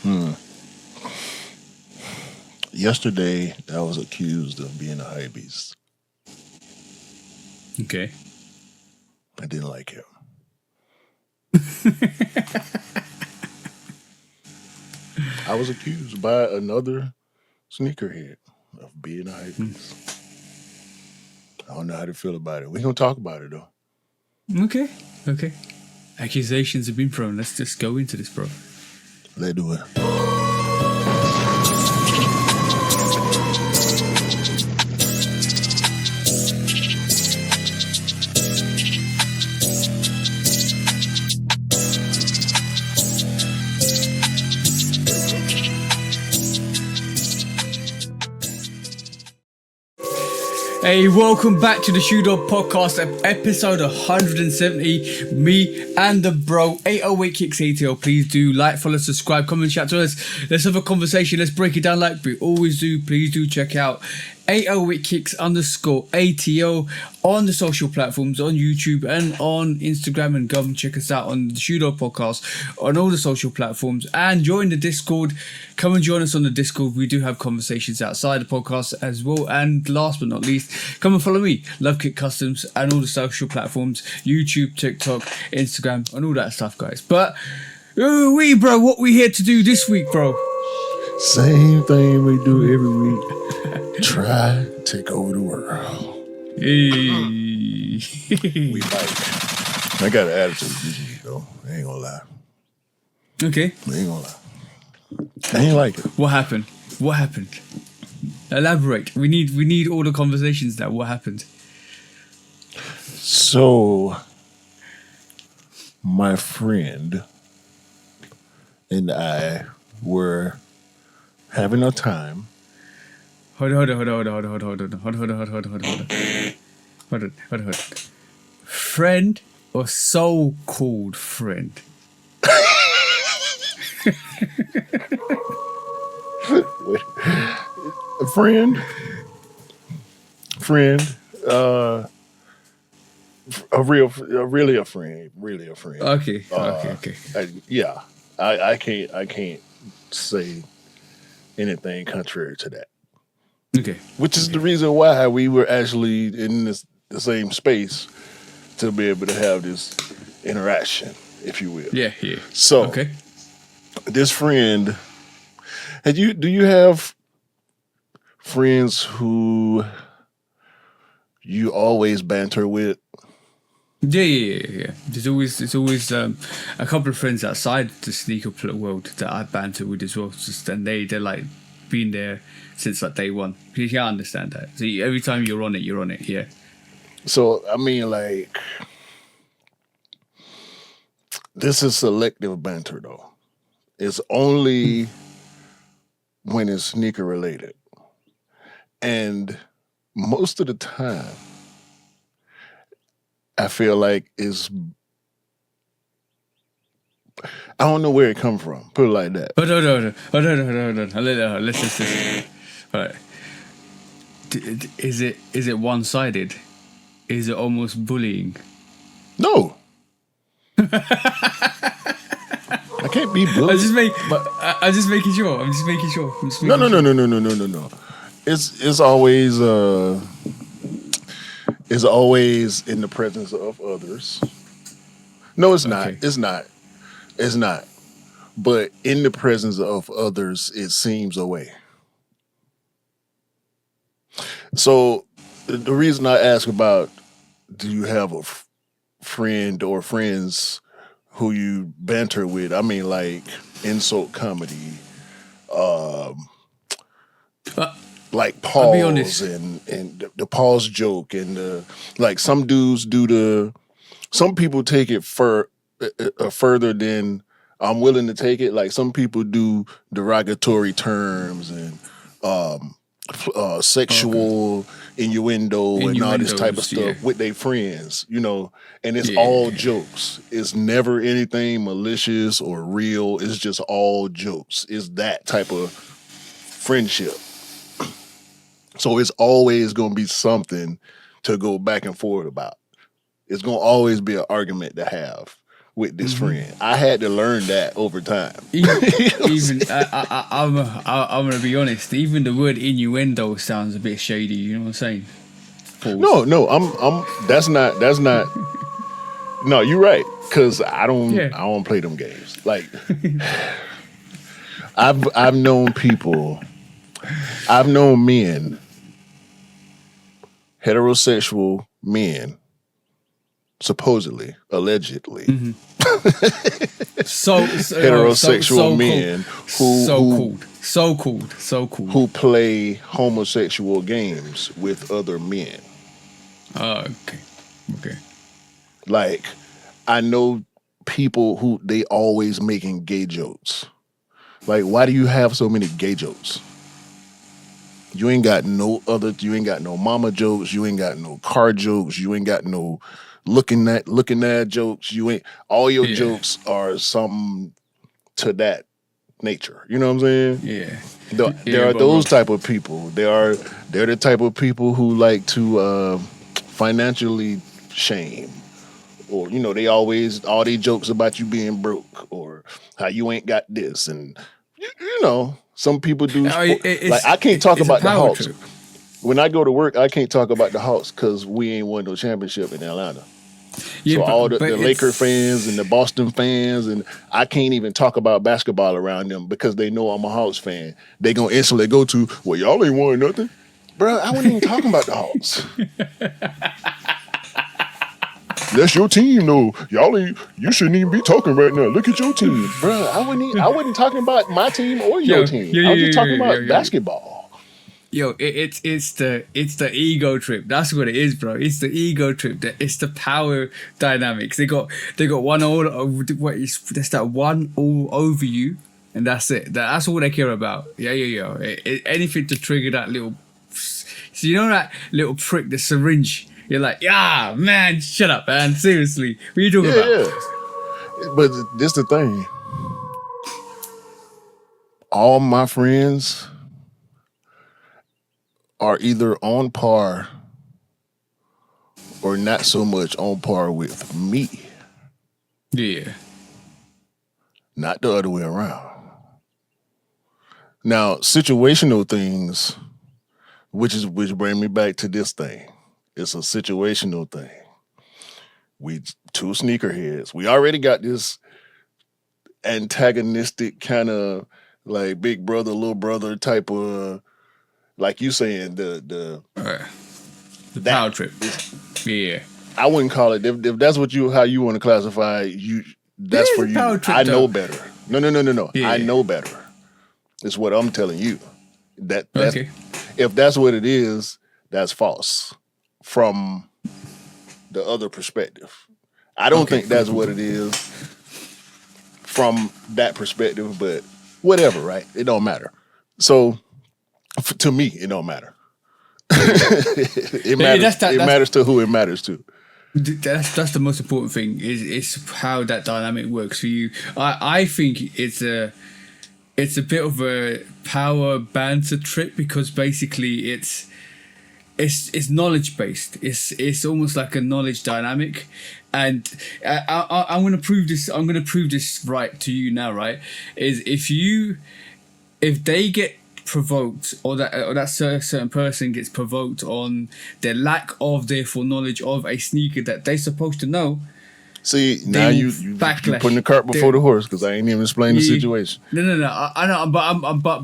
Hmm. Yesterday, I was accused of being a hypebeast. Okay. I didn't like it. I was accused by another sneakerhead of being a hypebeast. I don't know how to feel about it. We're going to talk about it, though. Okay. Okay. Accusations have been thrown. Let's just go into this, bro. Let's do it. Hey, welcome back to the Shoe Dog Podcast, episode 170. Me and the bro, 808 Kicks ATL. Please do like, follow, subscribe, comment, chat to us. Let's have a conversation. Let's break it down like we always do. Please do check out 808 Kicks _ATL on the social platforms, on YouTube and on Instagram, and come check us out on the Shoe Dog Podcast on all the social platforms, and join the Discord. Come and join us on the Discord. We do have conversations outside the podcast as well. And last but not least, come and follow me, Lovekickscustom, and all the social platforms, YouTube, TikTok, Instagram, and all that stuff, guys. But bro, what we here to do this week, bro? Same thing we do every week. Try to take over the world. Hey. We like. I got an attitude this week, though. I ain't gonna lie. Okay. I ain't gonna lie. I ain't like it. What happened? What happened? Elaborate. We need all the conversations now. What happened? So, my friend and I were having a time. Hold on. Friend or so-called friend? A friend, really a friend. Okay. I can't say anything contrary to that. Okay. Which is the reason why we were actually in the same space to be able to have this interaction, if you will. Yeah. So, okay. This friend, do you have friends who you always banter with? Yeah. There's always a couple of friends outside the sneaker world that I banter with as well. And they're like been there since like day one. Yeah, I understand that. So every time you're on it, yeah. So I mean, like, this is selective banter though. It's only when it's sneaker related. And most of the time, I feel like I don't know where it come from. Put it like that. Hold on. Listen. All right. Is it one-sided? Is it almost bullying? No. I can't be bullied. I'm just making sure. No. It's always in the presence of others. No, it's not. Okay. It's not. But in the presence of others, it seems a way. So the reason I ask about, do you have a friend or friends who you banter with? I mean, like insult comedy, like pause and the pause joke, and like some dudes do some people take it further than I'm willing to take it. Like some people do derogatory terms and sexual innuendo and all this type of stuff with their friends, and it's all jokes. It's never anything malicious or real. It's just all jokes. It's that type of friendship. So it's always going to be something to go back and forth about. It's going to always be an argument to have. with this friend. I had to learn that over time. I'm gonna be honest. Even the word innuendo sounds a bit shady. You know what I'm saying? Pause. No, I'm. That's not. No, you're right. Cause I don't play them games. Like, I've known people. I've known men, heterosexual men, supposedly, heterosexual men so cool who play homosexual games with other men. Okay. Like, I know people who they always making gay jokes. Like, why do you have so many gay jokes? You ain't got no mama jokes, you ain't got no car jokes, you ain't got no looking at jokes. You ain't all your jokes are something to that nature. You know what I'm saying? Yeah. There are those type of people. They're the type of people who like to financially shame. Or, they always, all these jokes about you being broke or how you ain't got this. And, some people do. Like, I can't talk about the Hawks. Trip. When I go to work, I can't talk about the Hawks because we ain't won no championship in Atlanta. Yeah, so all the Laker fans and the Boston fans, and I can't even talk about basketball around them because they know I'm a Hawks fan. They going to instantly go to, well, y'all ain't won nothing. Bro, I wasn't even talking about the Hawks. That's your team, though. You shouldn't even be talking right now. Look at your team, bro. I wasn't talking about my team or your team. I was just talking about basketball. Yo, it's the ego trip. That's what it is, bro. It's the ego trip. It's the power dynamics. They got one all over. That's that one all over you, and that's it. That's all they care about. Yeah. Anything to trigger that little. So that little prick, the syringe. You're like, yeah, man, shut up, man. Seriously, what are you talking about? Yeah. But this the thing. All my friends are either on par or not so much on par with me. Yeah. Not the other way around. Now, situational things, which bring me back to this thing. It's a situational thing. We two sneakerheads. We already got this antagonistic kind of like big brother, little brother type of, like you saying, the power trip. Yeah. I wouldn't call it, if that's how you want to classify that's for you. I know better. No. Yeah. I know better. It's what I'm telling you. That's okay. If that's what it is, that's false from the other perspective. I don't think that's what it is from that perspective, but whatever, right? It don't matter. So to me, it don't matter. It matters. It matters to who it matters to. That's the most important thing is how that dynamic works for you. I think it's a bit of a power banter trip because basically it's knowledge based. It's almost like a knowledge dynamic, and I'm gonna prove this. I'm gonna prove this right to you now. Right, is if they get provoked or that certain person gets provoked on their lack of therefore knowledge of a sneaker that they're supposed to know. See, now you putting the cart before the horse because I ain't even explained the situation. No. I know, but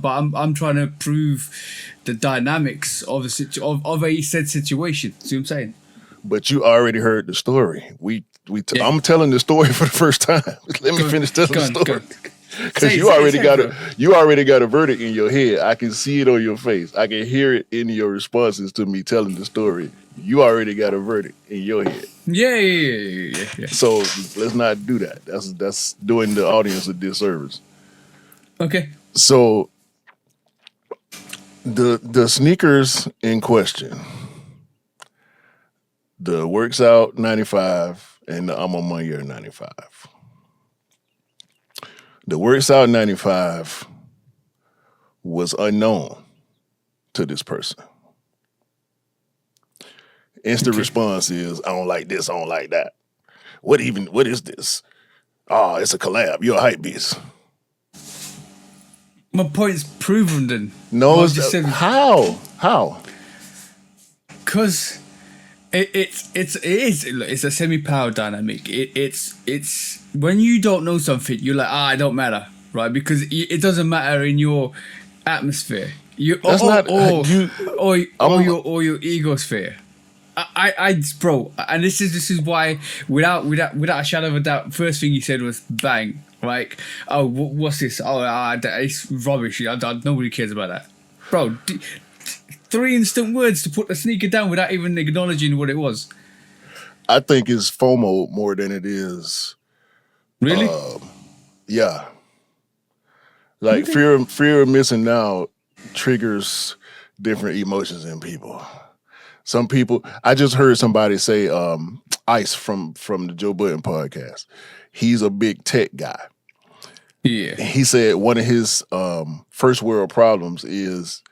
I'm trying to prove the dynamics of a said situation. See what I'm saying? But you already heard the story. I'm telling the story for the first time. Let me finish telling the story. Because you already got a verdict in your head. I can see it on your face. I can hear it in your responses to me telling the story. You already got a verdict in your head. Yeah. So let's not do that. That's doing the audience a disservice. Okay. So the sneakers in question, the Works Out 95 and the I'm on My Year 95. The Works Out 95 was unknown to this person. Instant response is, I don't like this, I don't like that. What is this? Oh, it's a collab. You're a hype beast. My point's proven then. No, how? Because it's a semi-power dynamic. It's when you don't know something, you're like, it don't matter, right? Because it doesn't matter in your atmosphere. Or your egosphere. Bro, and this is why, without a shadow of a doubt, first thing he said was bang. Like, oh, what's this? It's rubbish. Nobody cares about that, bro. 3 instant words to put the sneaker down without even acknowledging what it was. I think it's FOMO more than it is. Really? Yeah. Like fear of missing out triggers different emotions in people. Some people, I just heard somebody say, Ice from the Joe Budden podcast. He's a big tech guy. Yeah. He said one of his first world problems is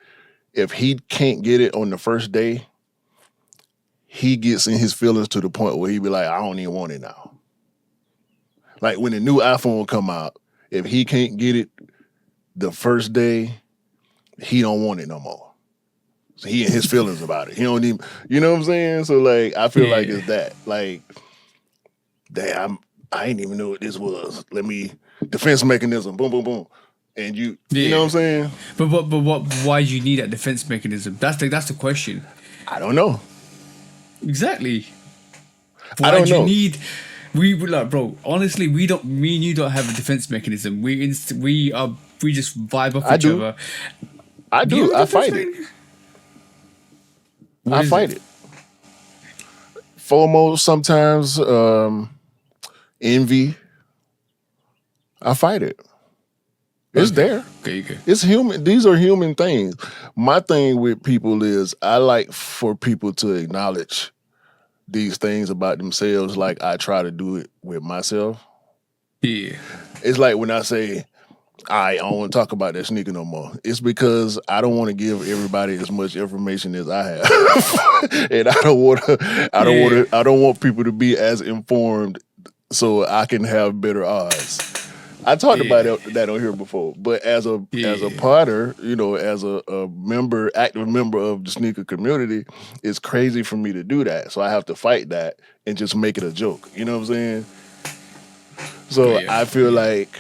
if he can't get it on the first day, he gets in his feelings to the point where he be like, I don't even want it now. Like when the new iPhone will come out, if he can't get it the first day, he don't want it no more. So he in his feelings about it. He don't even, you know what I'm saying? So like, I feel like it's that. Like, damn, I didn't even know what this was. Defense mechanism, boom, boom, boom. And you know what I'm saying? But why do you need that defense mechanism? That's the question. I don't know. Exactly. I don't know. We like, bro, honestly, me and you don't have a defense mechanism. We just vibe off each other. I do. I fight it. I fight it. FOMO sometimes, envy. I fight it. It's there. Okay. It's human. These are human things. My thing with people is I like for people to acknowledge these things about themselves like I try to do it with myself. Yeah. It's like when I say, I don't want to talk about that sneaker no more. It's because I don't want to give everybody as much information as I have. And I don't want people to be as informed so I can have better odds. I talked about that on here before, but as a potter, as a active member of the sneaker community, it's crazy for me to do that. So I have to fight that and just make it a joke. You know what I'm saying? So I feel like,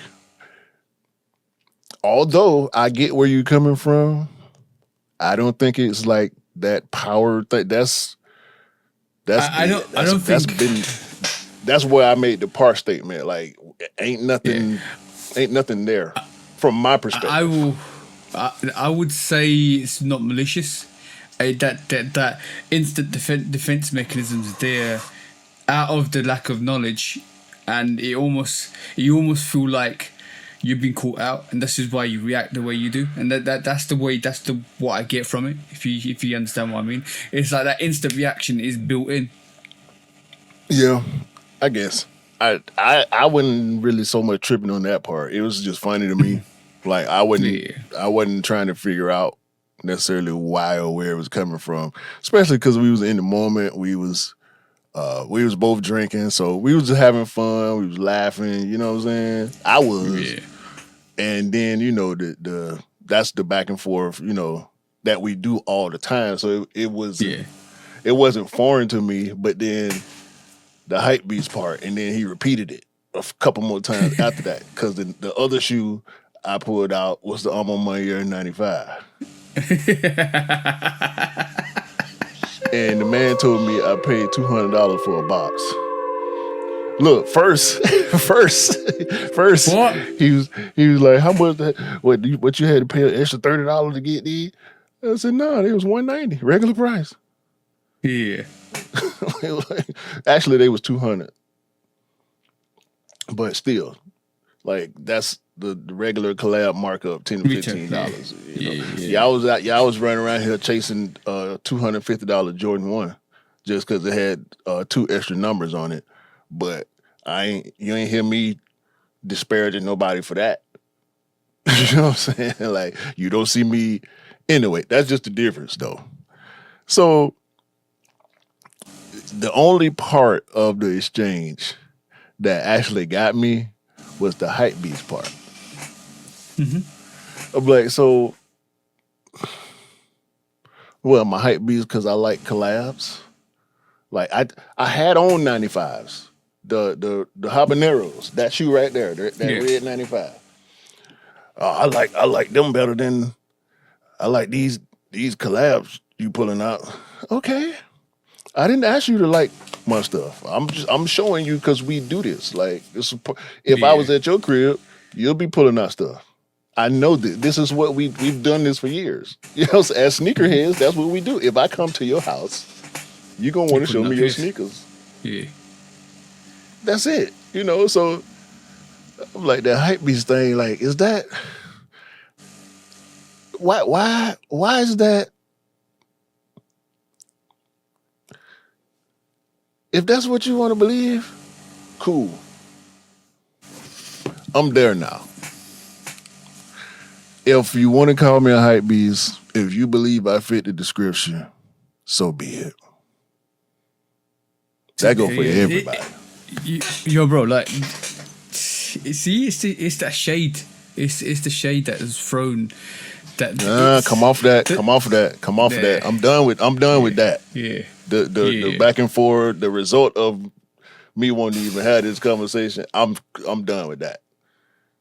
although I get where you're coming from, I don't think it's like that power thing. That's where I made the part statement. Like, ain't nothing there from my perspective. I would say it's not malicious. That instant defense mechanism is there out of the lack of knowledge, and you almost feel like you've been caught out, and this is why you react the way you do, and that's what I get from it. If you understand what I mean, it's like that instant reaction is built in. Yeah, I guess I wasn't really so much tripping on that part. It was just funny to me. Like I wasn't trying to figure out necessarily why or where it was coming from, especially because we was in the moment. We was both drinking, so we was just having fun. We was laughing. You know what I'm saying? I was. Yeah. And then that's the back and forth. That we do all the time. So it wasn't foreign to me. But then the Hypebeast part, and then he repeated it a couple more times after that, because the other shoe I pulled out was the Alma Mater 95. And the man told me I paid $200 for a box. Look, first, what? he was like, "How much? What you had to pay an extra $30 to get these?" I said, "No, it was $190, regular price." Yeah. Actually, they was $200, but still, like that's the regular collab markup, $10 to $15. Y'all was running around here chasing $250 Jordan 1 just because it had 2 extra numbers on it. But you ain't hear me disparaging nobody for that. You know what I'm saying? Like, you don't see me. Anyway, that's just the difference though. So the only part of the exchange that actually got me was the Hypebeast part. I'm like, so, well, my Hypebeast because I like collabs. Like I had on 95s, the habaneros, that shoe right there, that red 95. I like them better than I like these collabs you pulling out. Okay, I didn't ask you to like my stuff. I'm showing you because we do this. Like if I was at your crib, you'll be pulling out stuff. I know that this is what we've done this for years. You know, as sneakerheads, that's what we do. If I come to your house, you're gonna want to show me your sneakers. Yeah. That's it. You know, so I'm like that Hypebeast thing, like, is that why is that? If that's what you want to believe, cool. I'm there now. If you want to call me a Hypebeast, if you believe I fit the description, so be it. That go for everybody. Yo, bro, like, see, it's that shade. It's the shade that is thrown. Come off that. I'm done with that. Yeah. The back and forth, the result of me wanting to even have this conversation, I'm done with that.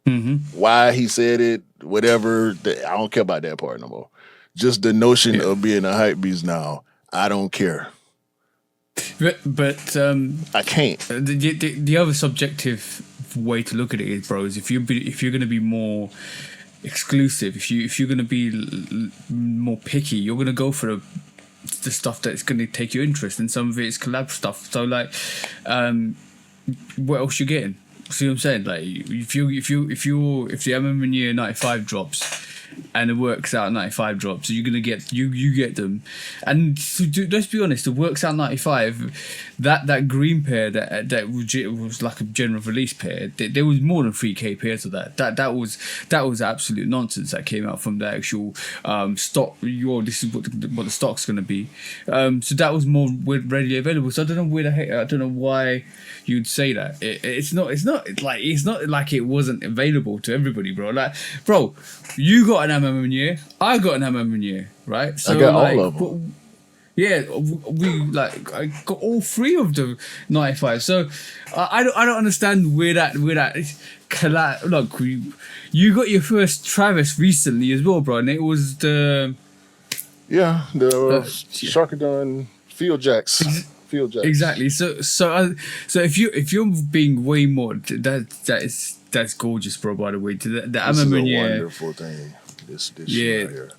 Mm-hmm. Why he said it, whatever, I don't care about that part no more. Just the notion of being a Hypebeast now, I don't care. But I can't. The other subjective way to look at it is, bro, is if you're going to be more exclusive, if you're going to be more picky, you're going to go for the stuff that's going to take your interest, and some of it is collab stuff. So like, what else you getting? See what I'm saying? Like, if the Year 95 drops and the Works Out 95 drops, you're gonna get you get them. And let's be honest, the Works Out 95, that green pair that was like a general release pair. There was more than 3K pairs of that. That was absolute nonsense that came out from the actual stock. This is what the stock's gonna be. So that was more readily available. So I don't know I don't know why you'd say that. It's not like it wasn't available to everybody, bro. Like, bro, you got an year, I got an year, right? So I got all of them. Yeah, I got all three of the 95. So I don't understand where that look. You got your first Travis recently as well, bro, and it was the Sharkadon Field Jacks. Exactly. So if you're being way more, that's gorgeous, bro. By the way, the this is a wonderful thing. This right here.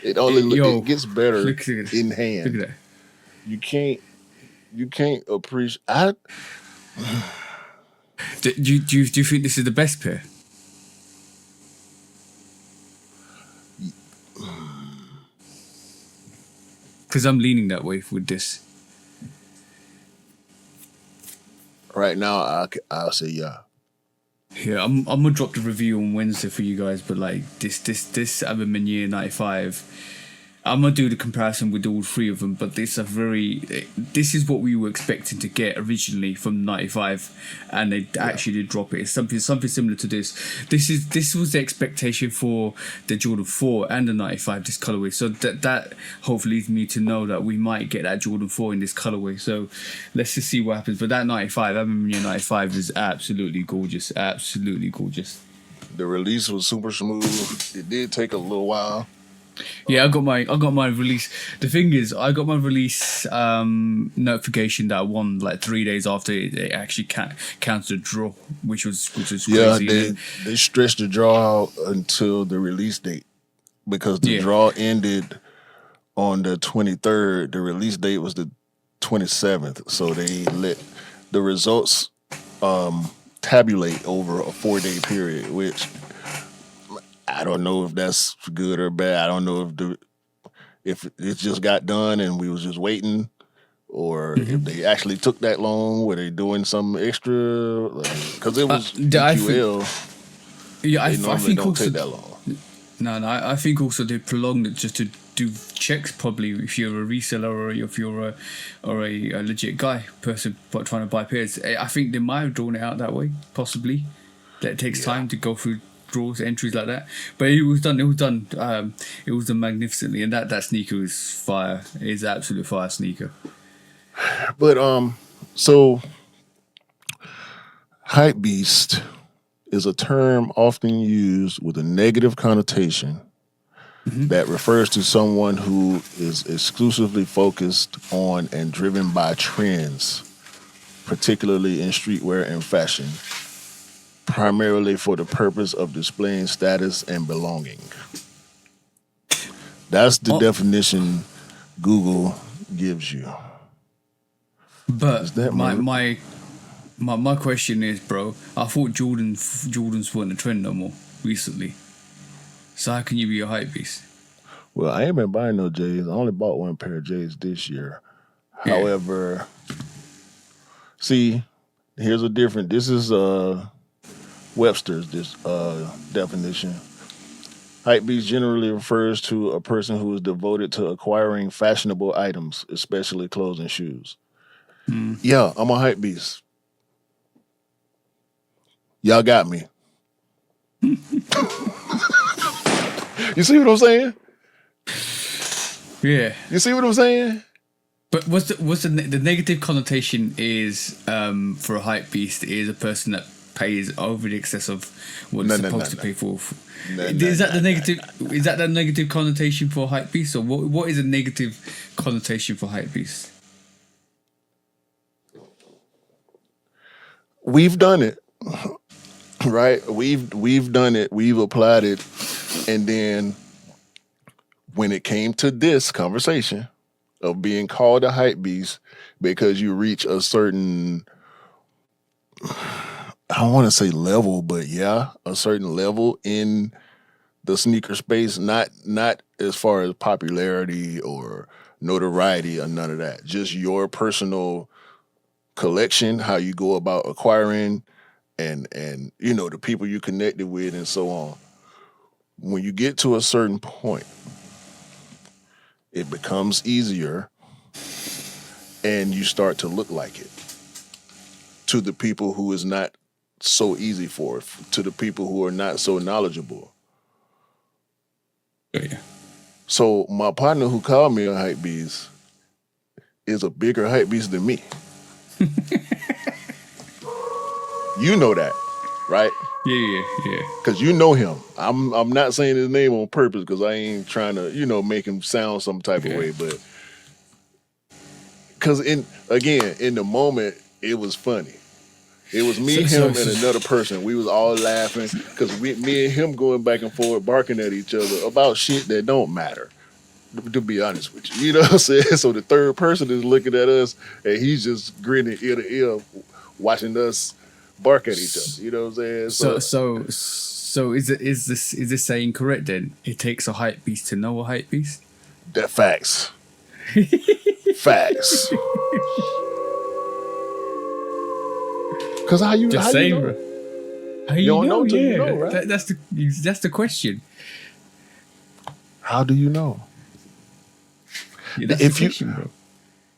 It gets better in hand. Look at that. You can't appreciate. Do you think this is the best pair? Because I'm leaning that way with this. Right now, I'll say yeah. Yeah, I'm gonna drop the review on Wednesday for you guys, but like this Year 95, I'm gonna do the comparison with all three of them. But this is what we were expecting to get originally from 95, and they actually did drop it. It's something similar to this. This was the expectation for the Jordan 4 and the 95, this colorway. So that hopefully leads me to know that we might get that Jordan 4 in this colorway. So let's just see what happens. But that 95, Year 95 is absolutely gorgeous. Absolutely gorgeous. The release was super smooth. It did take a little while. Yeah, I got my release. The thing is, I got my release notification that I won like 3 days after it actually counted the draw, which was crazy. Yeah, they stretched the draw out until the release date because the draw ended on the 23rd. The release date was the 27th, so they let the results tabulate over a 4-day period, which I don't know if that's good or bad. I don't know if it just got done and we was just waiting, or if they actually took that long. Were they doing some extra? Because it was QL. I think don't also take that long. No, I think also they prolonged it just to do checks probably if you're a reseller or if you're a legit person trying to buy pairs. I think they might have drawn it out that way, possibly. That it takes time to go through draws, entries like that. But it was done magnificently, and that sneaker is fire. It is an absolute fire sneaker. But so Hypebeast is a term often used with a negative connotation that refers to someone who is exclusively focused on and driven by trends, particularly in streetwear and fashion, primarily for the purpose of displaying status and belonging. That's the definition Google gives you. But my question is, bro, I thought Jordans weren't a trend no more recently. So how can you be a hype beast? Well, I ain't been buying no J's. I only bought one pair of J's this year. Yeah. However, see, here's a different. This is Webster's definition. Hypebeast generally refers to a person who is devoted to acquiring fashionable items, especially clothes and shoes. Yeah, I'm a hypebeast. Y'all got me. You see what I'm saying? Yeah. You see what I'm saying? But what's the negative connotation is for a hype beast is a person that pays over the excess of what it's supposed to pay for. Is that the negative connotation for hype beast, or what is a negative connotation for hype beast? We've done it, right? We've done it. We've applied it, and then when it came to this conversation of being called a hype beast because you reach a certain, I don't want to say level, but yeah, a certain level in the sneaker space, not as far as popularity or notoriety or none of that. Just your personal collection, how you go about acquiring and the people you connected with and so on. When you get to a certain point, it becomes easier and you start to look like it to the people who is not so easy for it, to the people who are not so knowledgeable. Yeah. So my partner who called me a hype beast is a bigger hype beast than me. You know that, right? Yeah. Because you know him. I'm not saying his name on purpose because I ain't trying to, make him sound some type of way. But because in the moment, it was funny. It was me, him, and another person. We was all laughing because me and him going back and forth, barking at each other about shit that don't matter, to be honest with you. You know what I'm saying? So the third person is looking at us, and he's just grinning ear to ear, watching us bark at each other. You know what I'm saying? So is this saying correct then? It takes a hype beast to know a hype beast? That facts. Facts. Because how you know? How you don't know till you know, right? That's the question. How do you know? Yeah, that's the question, bro.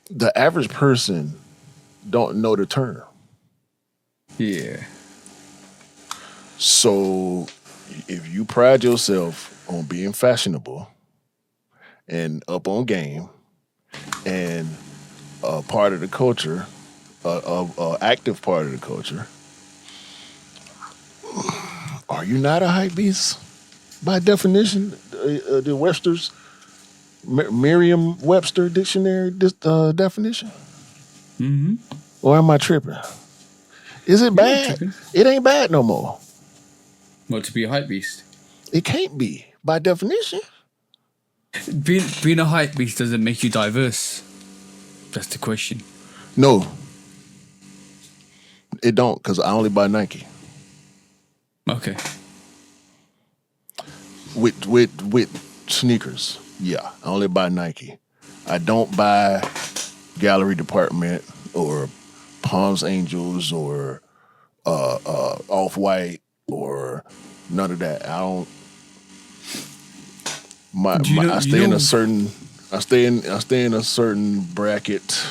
The average person don't know the term. Yeah. So if you pride yourself on being fashionable and up on game and a part of the culture, active part of the culture, are you not a hype beast? By definition, the Webster's Merriam-Webster dictionary definition? Mm-hmm. Or am I tripping? Is it bad? It ain't bad no more. What, to be a hype beast? It can't be, by definition. Being a hype beast doesn't make you diverse. That's the question. No. It don't, because I only buy Nike. Okay. With sneakers, yeah, I only buy Nike. I don't buy Gallery Department or Palms Angels or Off-White or none of that. I don't. I stay in a certain a certain bracket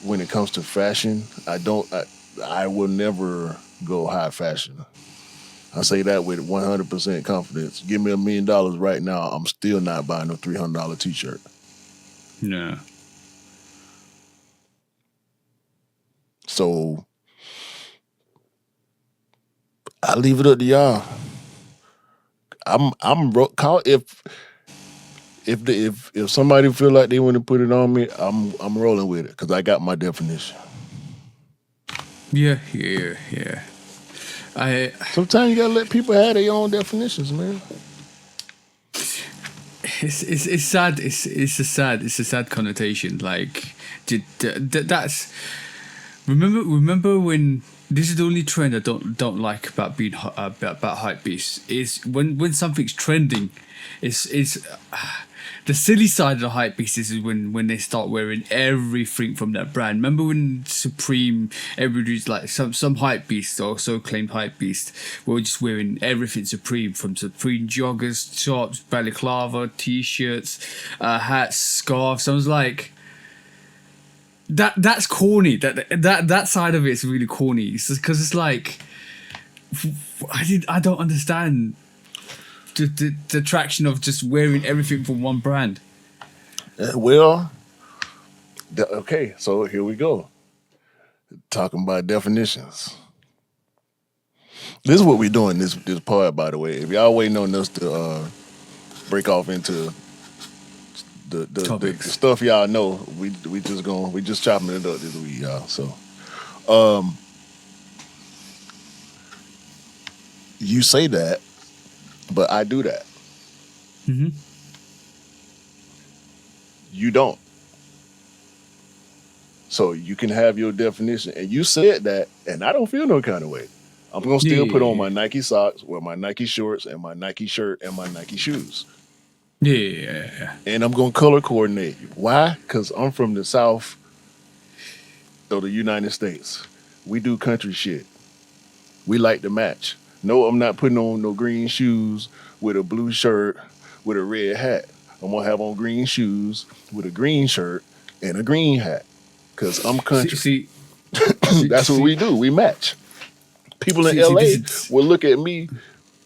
when it comes to fashion. I will never go high fashion. I say that with 100% confidence. Give me $1 million right now, I'm still not buying a $300 t-shirt. No. So I leave it up to y'all. If somebody feel like they want to put it on me, I'm rolling with it because I got my definition. Yeah. Sometimes you gotta let people have their own definitions, man. It's sad. It's a sad connotation. Like that's remember when. This is the only trend I don't like about being about Hypebeast is when something's trending, it's the silly side of the Hypebeast is when they start wearing everything from that brand. Remember when Supreme, everybody's like some Hypebeast or so claimed Hypebeast were just wearing everything Supreme, from Supreme joggers, tops, balaclava, t-shirts, hats, scarves. I was like. That's corny. That side of it is really corny. Because it's like I don't understand the attraction of just wearing everything from one brand. Well, okay, so here we go. Talking about definitions. This is what we're doing this part, by the way. If y'all waiting on us to break off into the stuff y'all know, we just chopping it up this week, y'all. So, you say that, but I do that. Mm-hmm. You don't. So you can have your definition, and you said that, and I don't feel no kind of way. I'm gonna still put on my Nike socks, wear my Nike shorts, and my Nike shirt, and my Nike shoes. Yeah. And I'm going to color coordinate. Why? Because I'm from the South of the United States. We do country shit. We like to match. No, I'm not putting on no green shoes with a blue shirt with a red hat. I'm going to have on green shoes with a green shirt and a green hat because I'm country. That's what we do. We match. People in LA will look at me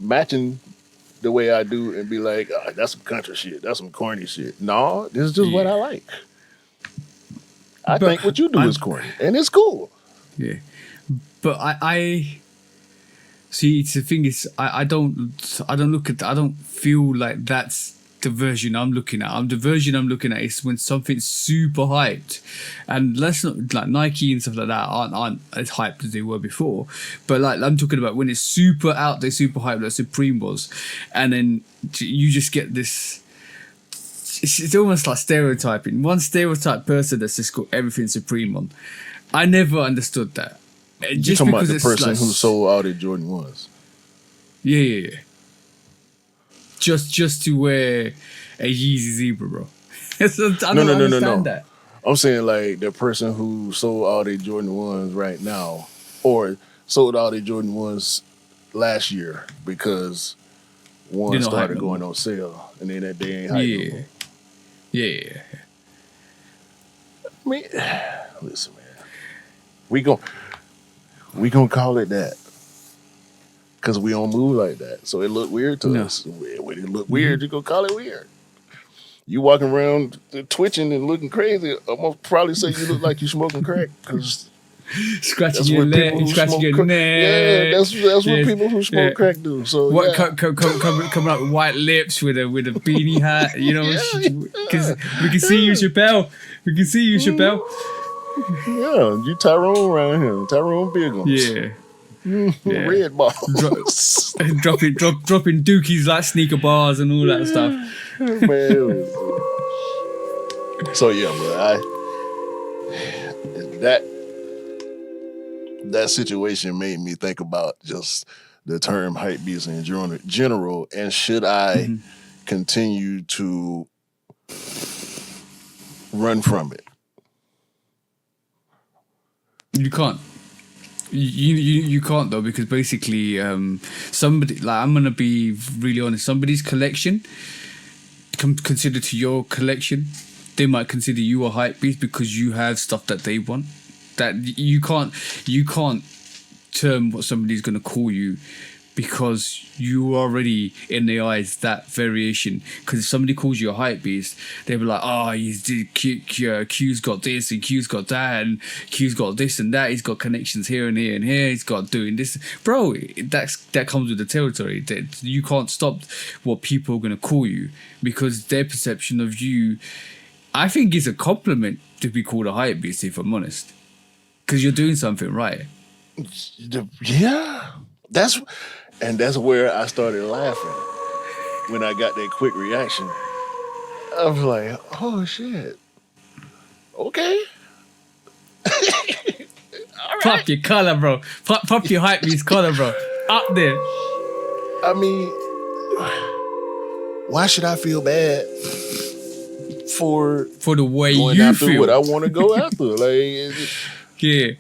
matching the way I do and be like, oh, that's some country shit. That's some corny shit. No, this is just what I like. I think what you do is corny, and it's cool. Yeah, but I see. The thing is, I don't feel like that's the version I'm looking at. The version I'm looking at is when something's super hyped, and let's not like Nike and stuff like that aren't as hyped as they were before. But like I'm talking about when it's super out there, super hyped, like Supreme was, and then you just get this. It's almost like stereotyping. One stereotype person that's just got everything Supreme on. I never understood that. You're talking about the person who sold all their Jordan 1s. Yeah. Just to wear a Yeezy Zebra, bro. I don't understand that. I'm saying like the person who sold all their Jordan 1s right now, or sold all their Jordan 1s last year because one started going on sale, and then that day ain't hype. Yeah. I mean, listen, man. We gonna call it that. Because we don't move like that. So it look weird to us. When it look weird, you gonna call it weird. You walking around twitching and looking crazy, I'm gonna probably say you look like you smoking crack. Because scratching your leg, scratching your neck. Yeah, that's what people who smoke crack do. So coming out with white lips with a beanie hat, you know, because we can see you, Chappelle. Yeah, you Tyrone around here, Tyrone Biggums. Yeah. Red balls. dropping dookies like sneaker bars and all that stuff. Man, so yeah, bro, that situation made me think about just the term hypebeast in general, and should I continue to run from it? You can't. You can't though, because basically somebody, like, I'm gonna be really honest, somebody's collection considered to your collection, they might consider you a hype beast because you have stuff that they want. That you can't term what somebody's gonna call you, because you already in their eyes that variation. Because if somebody calls you a hype beast, they'll be like, oh, Q's got this and Q's got that and Q's got this and that. He's got connections here and here and here. He's got doing this, bro. That comes with the territory. That you can't stop what people are gonna call you, because their perception of you, I think, is a compliment to be called a hype beast, if I'm honest, because you're doing something right. Yeah, that's where I started laughing when I got that quick reaction. I was like, "Oh shit, okay." Pop your collar, bro. Pop your hype beast collar, bro. Up there. I mean, why should I feel bad for the way going you after feel what I want to go after? Like, yeah.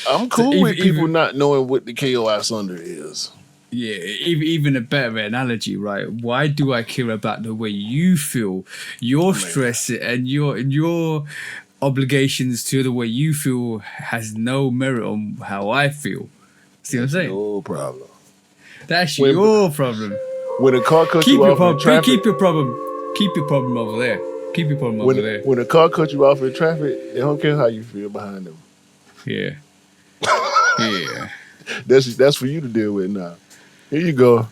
I'm cool with people not knowing what the KOI Thunder is. Yeah, even a better analogy, right? Why do I care about the way you feel, your stress and your obligations to the way you feel has no merit on how I feel? See what I'm saying? No problem. That's your problem. When a car cuts you off in traffic, keep your problem over there. Keep your problem over there. When a car cuts you off in traffic, they don't care how you feel behind them. Yeah. Yeah. That's for you to deal with now. Here you go.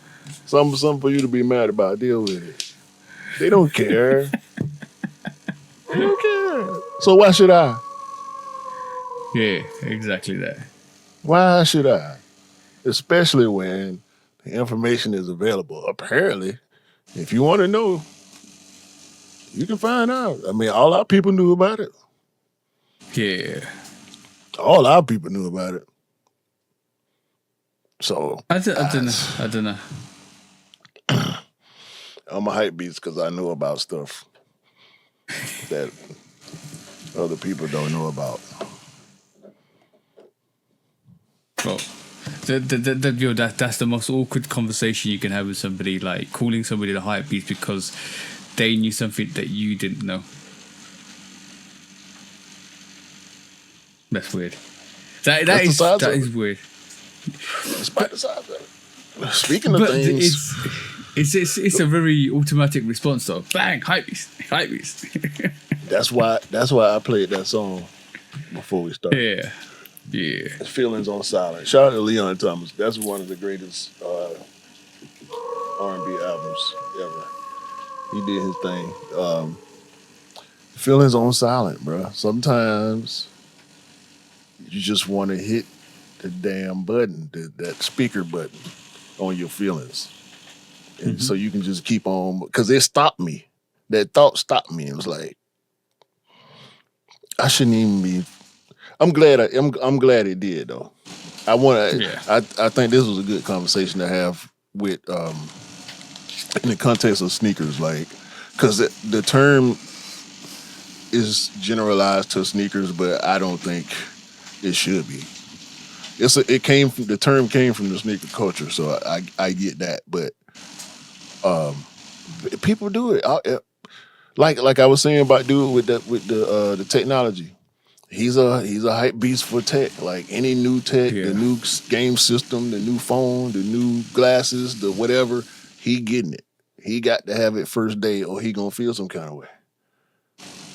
Something for you to be mad about. Deal with it. They don't care. They don't care. So why should I? Yeah, exactly that. Why should I? Especially when the information is available. Apparently, if you want to know, you can find out. I mean, all our people knew about it. Yeah. All our people knew about it. So I don't know. I'm a hype beast because I know about stuff that other people don't know about. Well, that's the most awkward conversation you can have with somebody, like calling somebody the hype beast because they knew something that you didn't know. That's weird. That is weird. It's about the size of it. Speaking of things, it's a very automatic response though. Bang, hype beast. That's why I played that song before we started. Yeah. Feelings on Silent. Shout out to Leon Thomas. That's one of the greatest R&B albums ever. He did his thing. Feelings on Silent, bro. Sometimes you just want to hit the damn button, that speaker button on your feelings. And so you can just keep on, because it stopped me. That thought stopped me. It was like, I shouldn't even be. I'm glad it did though. I think this was a good conversation to have with in the context of sneakers, like, because the term is generalized to sneakers, but I don't think it should be. The term came from the sneaker culture, so I get that, but people do it. Like I was saying about dude with the technology. He's a hype beast for tech. Like any new tech, the new game system, the new phone, the new glasses, the whatever, he getting it. He got to have it first day, or he gonna feel some kind of way.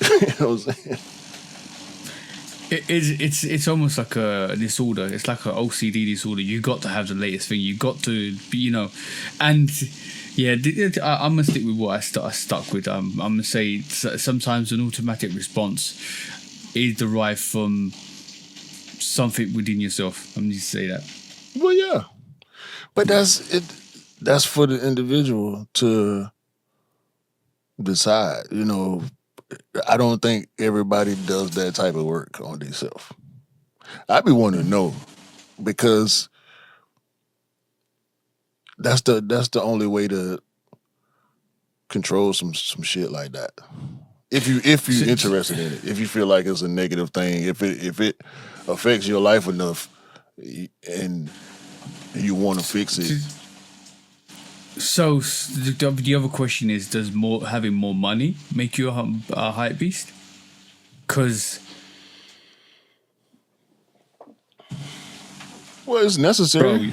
You know what I'm saying? It's almost like a disorder. It's like an OCD disorder. You got to have the latest thing. You got to be, and yeah, I'm gonna stick with what I stuck with. I'm gonna say sometimes an automatic response is derived from something within yourself. I'm just say that. Well, yeah, but that's it. That's for the individual to decide. I don't think everybody does that type of work on themselves. I be wanting to know, because that's the only way to control some shit like that. If you're interested in it, if you feel like it's a negative thing, if it affects your life enough, and you want to fix it. So the other question is: does having more money make you a hype beast? Because well, it's necessary.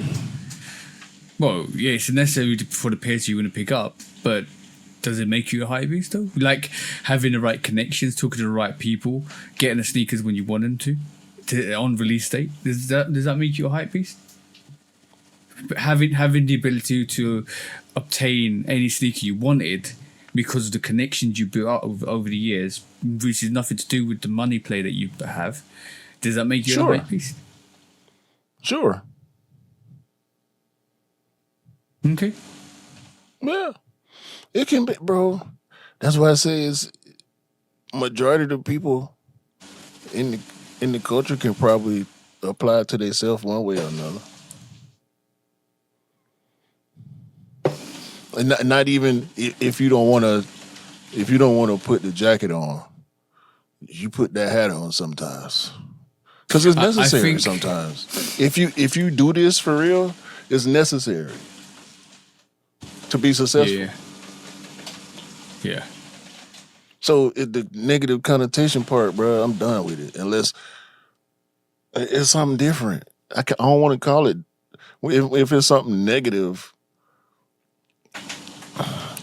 Well, yeah, it's necessary for the pairs you want to pick up, but does it make you a hype beast though? Like having the right connections, talking to the right people, getting the sneakers when you want them to on release date. Does that make you a hype beast? Having the ability to obtain any sneaker you wanted because of the connections you built up over the years, which is nothing to do with the money play that you have. Does that make you a hype beast? Sure. Okay. Yeah. It can be, bro. That's why I say is majority of the people in the culture can probably apply it to themselves one way or another. And not even if you don't want to put the jacket on, you put that hat on sometimes because it's necessary. Sometimes if you do this for real, it's necessary to be successful. Yeah. So the negative connotation part, bro, I'm done with it. Unless it's something different. I don't want to call it. If it's something negative,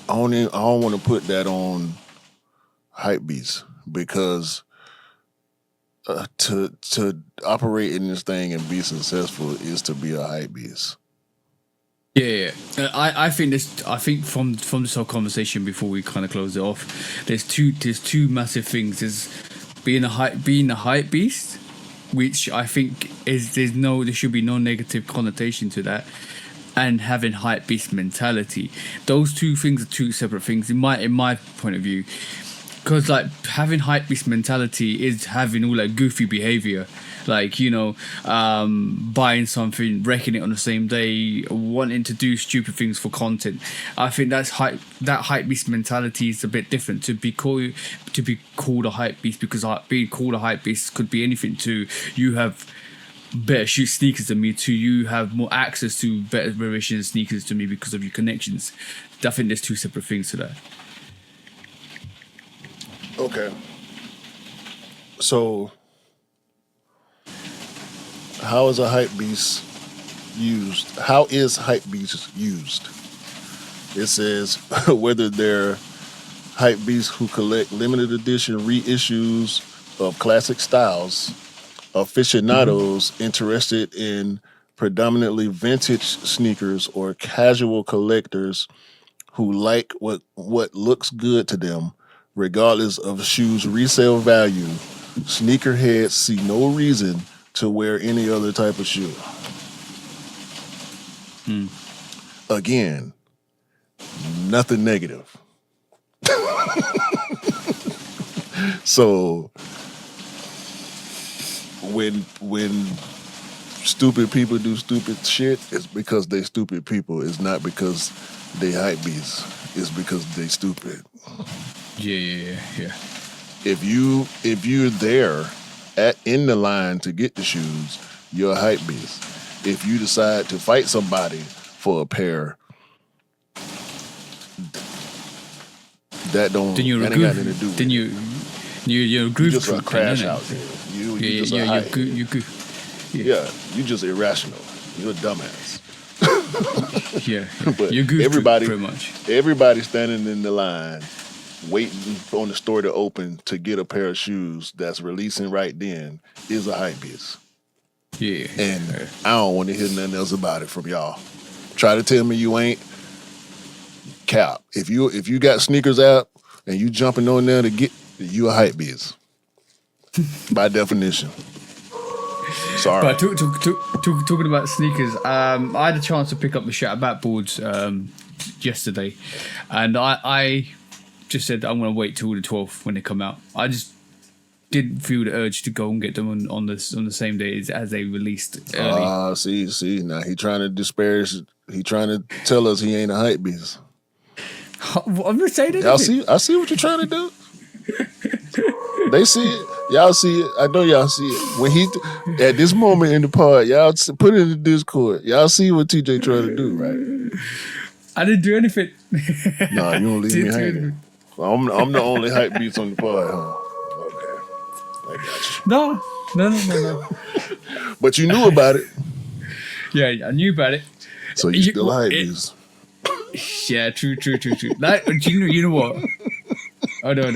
I don't want to put that on Hypebeast because to operate in this thing and be successful is to be a Hypebeast. Yeah. I think from this whole conversation before we kind of close it off, there's two massive things. There's being a hype beast, which I think there should be no negative connotation to that, and having hype beast mentality. Those two things are two separate things in my point of view. Because like having hype beast mentality is having all that goofy behavior, like buying something, wrecking it on the same day, wanting to do stupid things for content. I think that hype beast mentality is a bit different. To be called a hype beast, because being called a hype beast could be anything. To you have better shoe sneakers than me, to you have more access to better variation of sneakers to me because of your connections. I think there's two separate things to that. Okay. So, how is a hype beast used? How is hype beast used? It says whether they're hype beasts who collect limited edition reissues of classic styles, aficionados interested in predominantly vintage sneakers, or casual collectors who like what looks good to them, regardless of the shoe's resale value. Sneakerheads see no reason to wear any other type of shoe. Again, nothing negative. So when stupid people do stupid shit, it's because they stupid people. It's not because they hype beasts. It's because they stupid. Yeah. If you're there in the line to get the shoes, you're a hype beast. If you decide to fight somebody for a pair, that ain't got nothing to do with it. You're a goof. You just a crash out there. You just irrational. You're a dumbass. Yeah. But you're goof everybody, pretty much. Everybody standing in the line waiting on the store to open to get a pair of shoes that's releasing right then is a hype beast. Yeah. And I don't want to hear nothing else about it from y'all. Try to tell me you ain't. Cap. If you got sneakers out and you jumping on there to get, you a hype beast. By definition. Sorry. But talking about sneakers, I had a chance to pick up the Shatter Bat boards yesterday, and I just said I'm going to wait till the 12th when they come out. I just didn't feel the urge to go and get them on the same day as they released early. See, now he trying to disparage. He trying to tell us he ain't a hype beast. I'm not saying anything. I see what you're trying to do. They see it. Y'all see it. I know y'all see it. When he at this moment in the pod, y'all put it in the Discord. Y'all see what TJ trying to do, right? I didn't do anything. Nah, you don't leave me hanging. I'm the only hype beast on the pod, huh? Okay, I got you. No. But you knew about it. Yeah, I knew about it. So you still hype beast. Yeah, true. Like, you know what? Hold on.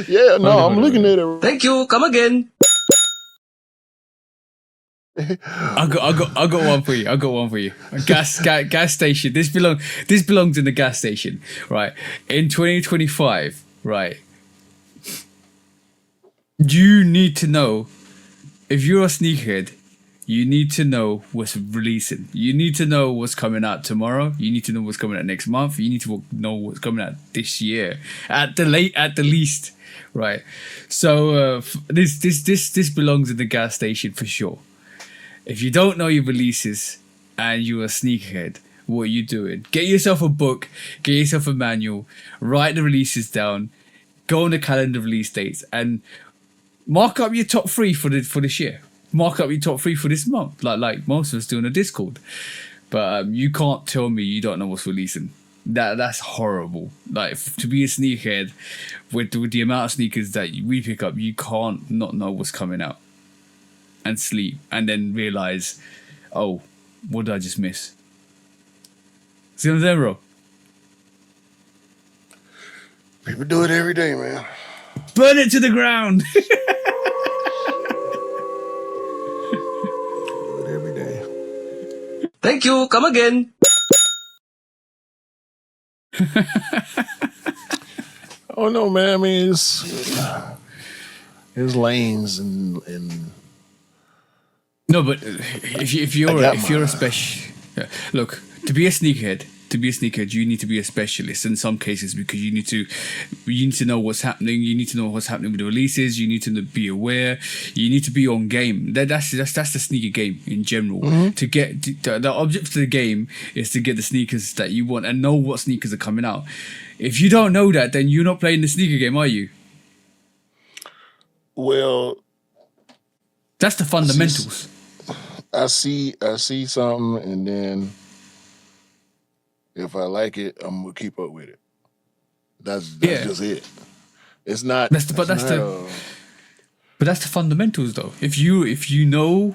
Yeah. No, I'm looking at it. Thank you. Come again. I got one for you. A gas station. This belongs in the gas station, right? In 2025, right? You need to know, if you're a sneakerhead, you need to know what's releasing. You need to know what's coming out tomorrow. You need to know what's coming out next month. You need to know what's coming out this year, at the least, right? So this belongs in the gas station for sure. If you don't know your releases and you're a sneakerhead, what are you doing? Get yourself a book, get yourself a manual, write the releases down, go on the calendar release dates, and mark up your top 3 for this year. Mark up your top 3 for this month, like most of us do on a Discord. But you can't tell me you don't know what's releasing. That's horrible. Like, to be a sneakerhead with the amount of sneakers that we pick up, you can't not know what's coming out. And sleep, and then realize, oh, what did I just miss? See what I'm saying, bro? People do it every day, man. Burn it to the ground. Do it every day. Thank you. Come again. Oh no, man. I mean, there's lanes and. No, but if you're a special, look, to be a sneakerhead, you need to be a specialist in some cases, because you need to know what's happening. You need to know what's happening with the releases. You need to be aware. You need to be on game. That's the sneaker game in general. Mm-hmm. To get the object of the game is to get the sneakers that you want and know what sneakers are coming out. If you don't know that, then you're not playing the sneaker game, are you? Well, that's the fundamentals. I see something, and then if I like it, I'm gonna keep up with it. That's just it. It's not. But that's the fundamentals, though. If you know,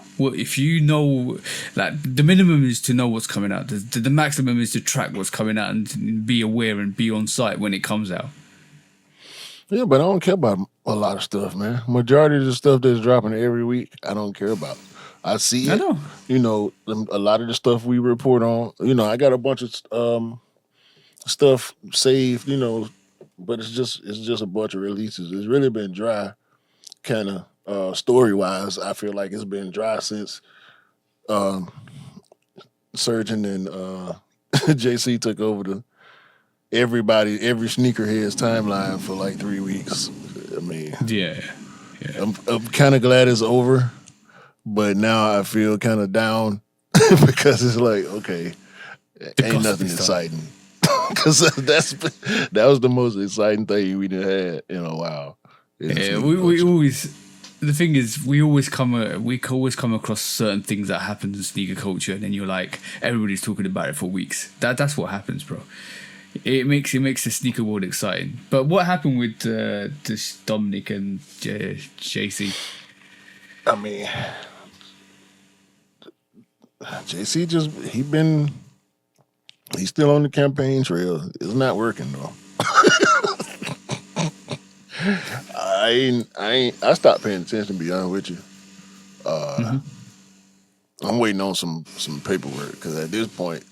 like, the minimum is to know what's coming out. The maximum is to track what's coming out and be aware and be on site when it comes out. Yeah, but I don't care about a lot of stuff, man. Majority of the stuff that's dropping every week, I don't care about. I see it. I know. You know, a lot of the stuff we report on, you know, I got a bunch of stuff saved, you know, but it's just a bunch of releases. It's really been dry, kind of story-wise. I feel like it's been dry since Surgeon and JC took over every sneakerhead's timeline for like 3 weeks. I mean, yeah. I'm kind of glad it's over, but now I feel kind of down because it's like, okay, ain't nothing exciting. Because that was the most exciting thing we had in a while. Yeah, we always. The thing is, we always come across certain things that happen in sneaker culture, and then you're like, everybody's talking about it for weeks. That's what happens, bro. It makes the sneaker world exciting. But what happened with this Dominic and JC? I mean, JC he's still on the campaign trail. It's not working though. I stopped paying attention, to be honest with you. I'm waiting on some paperwork, because at this point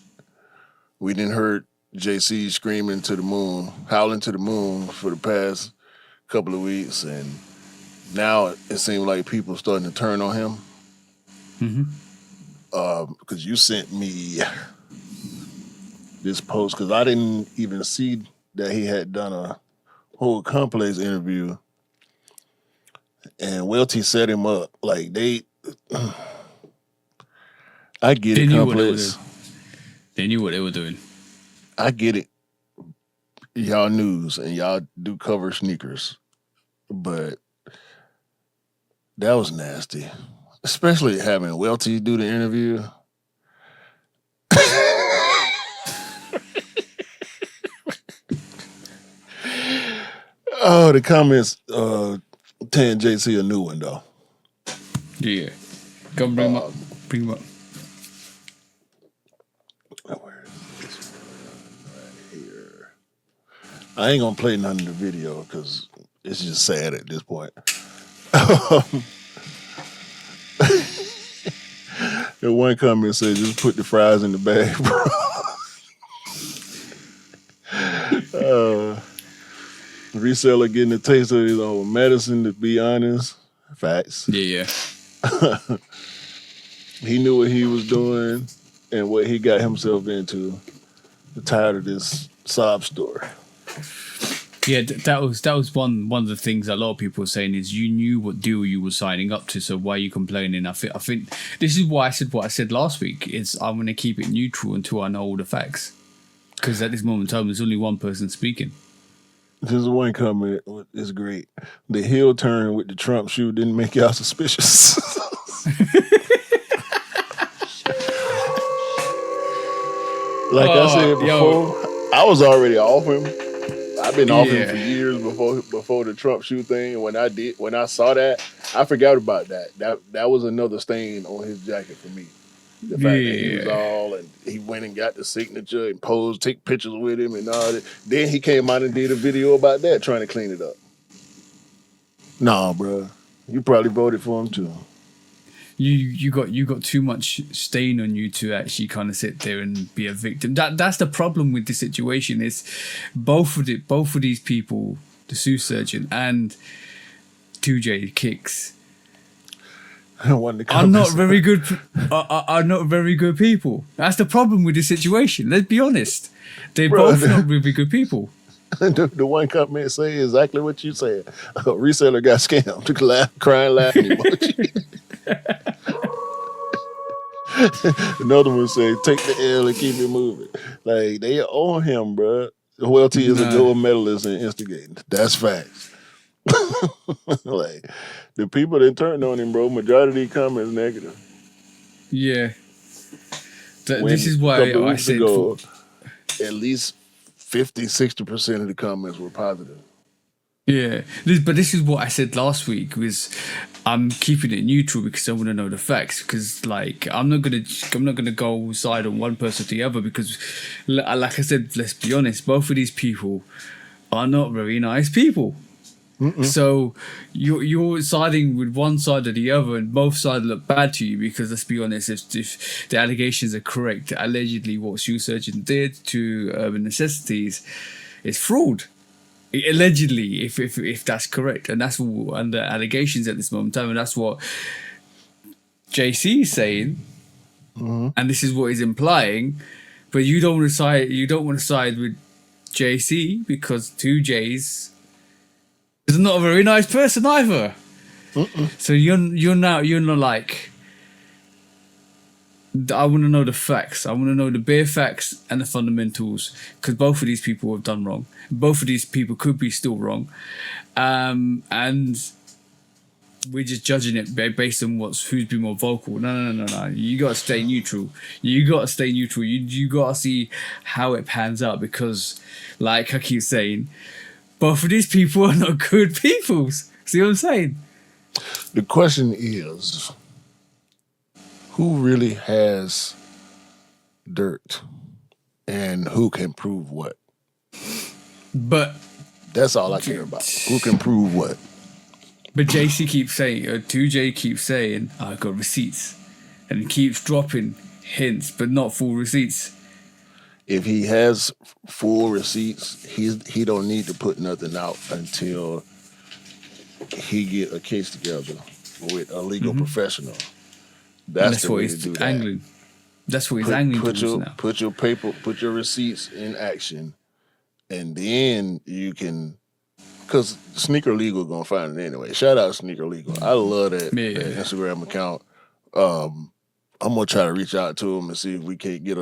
we didn't heard JC screaming to the moon, howling to the moon for the past couple of weeks, and now it seems like people are starting to turn on him. Because you sent me this post, because I didn't even see that he had done a whole complex interview, and Welty set him up like I get it, complex. They knew what they were doing. I get it. y'all news and y'all do cover sneakers, but that was nasty. Especially having Welty do the interview. Oh, the comments telling JC a new one though. Yeah. Go bring him up. Bring him up. Where is this? Right here. I ain't gonna play none of the video because it's just sad at this point. The one comment said, "Just put the fries in the bag, bro." Reseller getting a taste of his own medicine. To be honest, facts. Yeah. He knew what he was doing and what he got himself into. I'm tired of this sob story. Yeah, that was one of the things a lot of people were saying is you knew what deal you were signing up to, so why are you complaining? I think this is why I said what I said last week. Is I'm going to keep it neutral until I know all the facts, because at this moment in time, there's only one person speaking. There's one comment. It's great. The heel turn with the Trump shoe didn't make y'all suspicious. Like I said before, I was already off him. I've been off him for years before the Trump shoe thing. When I saw that, I forgot about that. That was another stain on his jacket for me. The fact that he was all, and he went and got the signature and posed, take pictures with him and all that. Then he came out and did a video about that, trying to clean it up. Nah, bro, you probably voted for him too. You got too much stain on you to actually kind of sit there and be a victim. That's the problem with the situation. Is both of these people, the Sue Surgeon and 2J Kicks, are not very good. Are not very good people. That's the problem with the situation. Let's be honest. They're both not really good people. The one comment say exactly what you said. A reseller got scammed. Crying, laughing emoji. Another one say, "Take the L and keep it moving." Like, they own him, bro. Welty is a gold medalist in instigating. That's facts. Like, the people that turned on him, bro, majority of these comments negative. Yeah. This is why I said at least 50-60% of the comments were positive. Yeah, but this is what I said last week was I'm keeping it neutral because I want to know the facts, because like I'm not gonna go side on one person or the other, because like I said, let's be honest, both of these people are not very nice people. Mm-mm. So you're siding with one side or the other, and both sides look bad to you, because let's be honest, if the allegations are correct, allegedly what Shoe Surgeon did to Urban Necessities is fraud. Allegedly, if that's correct, and that's all under allegations at this moment in time, and that's what JC is saying, and this is what he's implying. But you don't want to side. You don't want to side with JC because 2J's is not a very nice person either. So you're not like, I want to know the facts. I want to know the bare facts and the fundamentals, because both of these people have done wrong. Both of these people could be still wrong, and we're just judging it based on who's been more vocal. No. You got to stay neutral. You got to see how it pans out, because, like I keep saying, both of these people are not good people. See what I'm saying? The question is, who really has dirt and who can prove what? But that's all I care about. Who can prove what? But JC keeps saying, 2J keeps saying, I got receipts. And he keeps dropping hints, but not full receipts. If he has full receipts, he don't need to put nothing out until he get a case together with a legal professional. That's what he's angling. That's what he's angling towards now. Put your receipts in action, and then you can, because Sneaker Legal gonna find it anyway. Shout out Sneaker Legal. I love that Instagram account. I'm gonna try to reach out to him and see if we can't get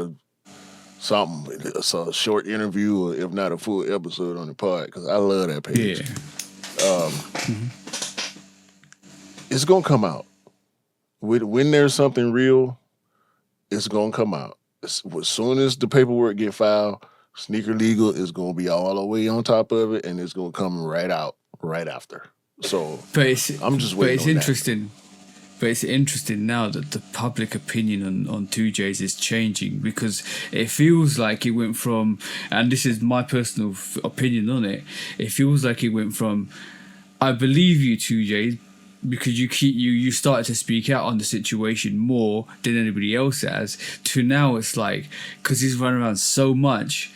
something. It's a short interview, or if not a full episode on the pod, because I love that page. Yeah. It's gonna come out. When there's something real, it's gonna come out. As soon as the paperwork get filed, Sneaker Legal is gonna be all the way on top of it, and it's gonna come right out right after. So I'm just waiting. But it's on interesting. But it's interesting now that the public opinion on 2Js is changing, because it feels like it went from, and this is my personal opinion on it, it feels like it went from, I believe you 2Js, because you started to speak out on the situation more than anybody else has, to now it's like, because he's run around so much,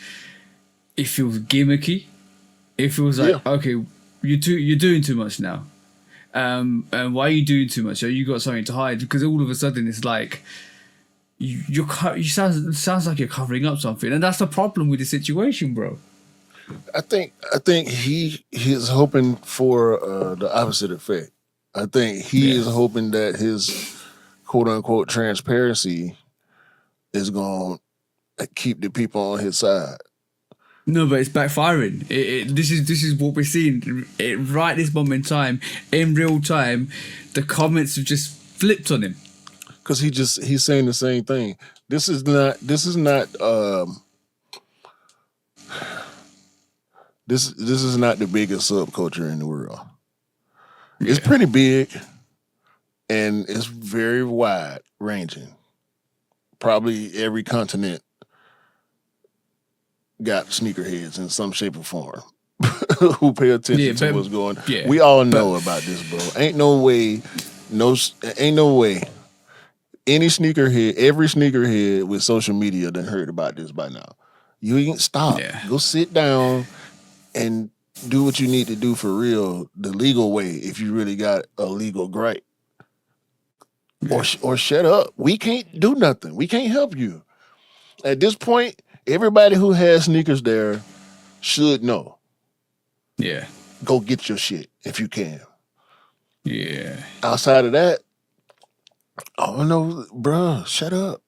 it feels gimmicky. It feels like, okay, you're doing too much now. And why are you doing too much? You got something to hide? Because all of a sudden it's like you sounds like you're covering up something, and that's the problem with the situation, bro. I think he's hoping for the opposite effect. I think he is hoping that his quote unquote transparency is going to keep the people on his side. No, but it's backfiring. This is what we're seeing right this moment in time, in real time. The comments have just flipped on him because he's saying the same thing. This is not this is not the biggest subculture in the world. Yeah. It's pretty big and it's very wide ranging. Probably every continent got sneakerheads in some shape or form who pay attention to what's going on. Yeah, we all know about this, bro. Ain't no way any sneakerhead, every sneakerhead with social media done heard about this by now. You ain't stop. Yeah. Go sit down and do what you need to do for real, the legal way, if you really got a legal gripe. Yeah. Or shut up. We can't do nothing. We can't help you. At this point, everybody who has sneakers there should know. Yeah. Go get your shit if you can. Yeah. Outside of that, oh no, bruh, shut up.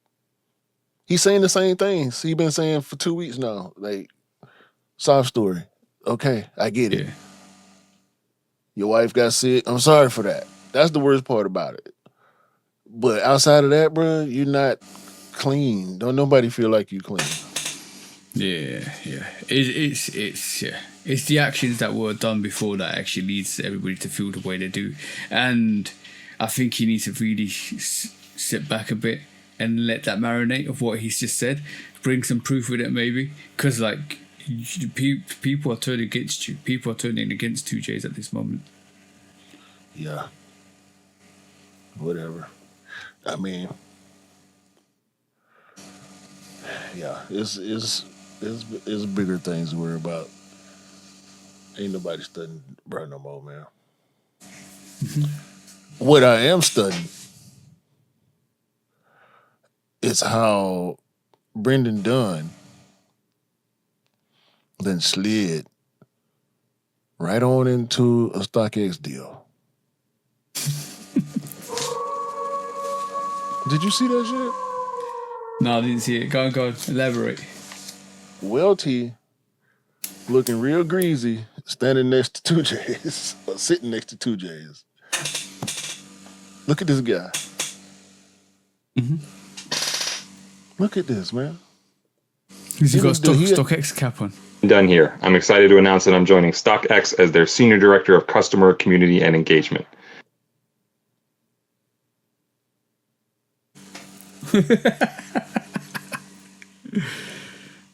He's saying the same things he's been saying for 2 weeks now. Like, sob story. Okay, I get it. Your wife got sick. I'm sorry for that. That's the worst part about it. But outside of that, bruh, you're not clean. Don't nobody feel like you clean. Yeah. It's the actions that were done before that actually leads everybody to feel the way they do. And I think he needs to really sit back a bit and let that marinate of what he's just said. Bring some proof with it, maybe. Because, like, people are turning against you. People are turning against 2Js at this moment. Yeah. Whatever. I mean, yeah, it's bigger things to worry about. Ain't nobody studying bro no more, man. Mm-hmm. What I am studying is how Brendan Dunn then slid right on into a StockX deal. Did you see that shit? No, I didn't see it. Go on, elaborate. Welty looking real greasy, standing next to 2Js, or sitting next to 2Js. Look at this guy. Mm-hmm. Look at this, man. He's got StockX cap on. Done here. I'm excited to announce that I'm joining StockX as their Senior Director of Customer, Community, and Engagement.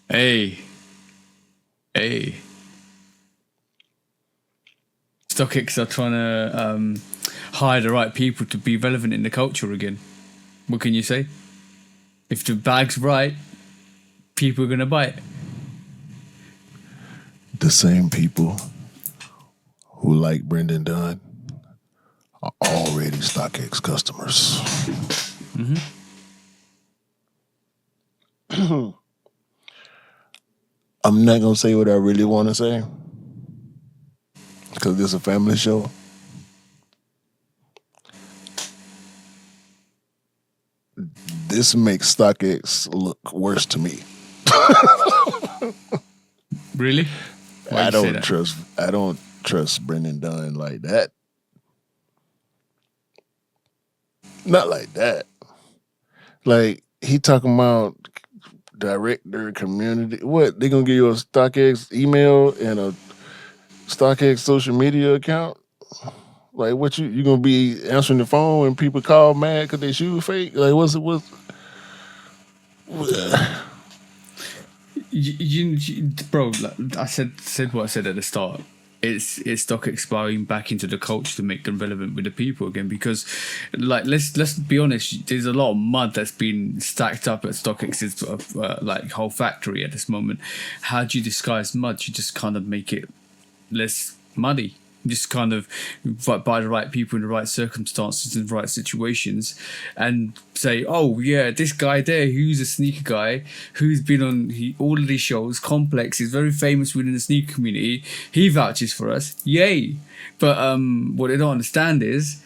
Hey. StockX are trying to hire the right people to be relevant in the culture again. What can you say? If the bag's right, people are going to buy it. The same people who like Brendan Dunn are already StockX customers. Mm-hmm. I'm not going to say what I really want to say because this is a family show. This makes StockX look worse to me. Really? Why I you say don't that? trust Brendan Dunn like that. Not like that. Like he talking about director community. What they gonna give you a StockX email and a StockX social media account? Like what you gonna be answering the phone when people call mad because they shoe fake? Like Bro, like I said what I said at the start. It's stock expiring back into the culture to make them relevant with the people again. Because, like, let's be honest. There's a lot of mud that's been stacked up at StockX's like whole factory at this moment. How do you disguise mud? You just kind of make it less muddy. Just kind of by the right people in the right circumstances and the right situations, and say, oh yeah, this guy there, who's a sneaker guy, who's been on all of these shows, Complex, is very famous within the sneaker community. He vouches for us, yay! But what they don't understand is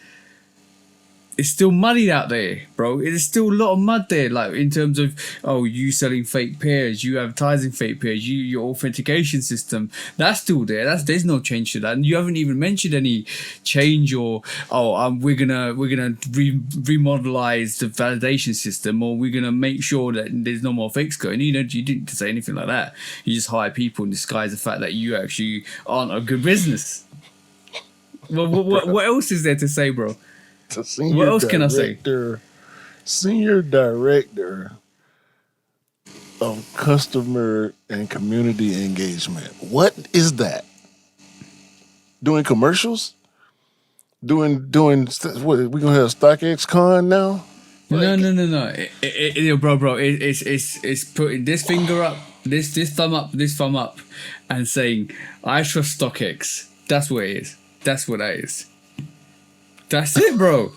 it's still muddy out there, bro. It is still a lot of mud there. Like in terms of, oh, you selling fake pairs, you advertising fake pairs, your authentication system, that's still there. There's no change to that. And you haven't even mentioned any change or we're gonna remodelize the validation system, or we're gonna make sure that there's no more fakes going. You didn't say anything like that. You just hire people and disguise the fact that you actually aren't a good business. Well, what else is there to say, bro? What else can I say? Senior director of customer and community engagement. What is that? Doing commercials? Doing what? We gonna have StockX Con now? No. Bro. It's putting this finger up, this thumb up, and saying, I trust StockX. That's what it is. That's what that is. That's it, bro.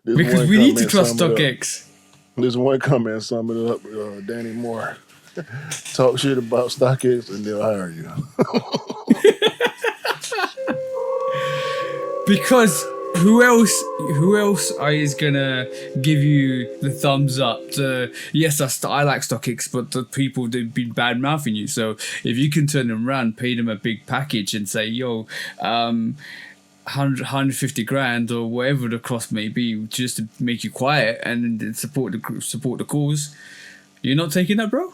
Because we need to trust StockX. There's one comment, sum it up, Danny Moore. Talk shit about StockX and they'll hire you. Because who else is gonna give you the thumbs up? Yes, I like StockX, but the people they've been bad mouthing you. So if you can turn them around, pay them a big package, and say, yo, 150 grand or whatever the cost may be, just to make you quiet and support the cause, you're not taking that, bro?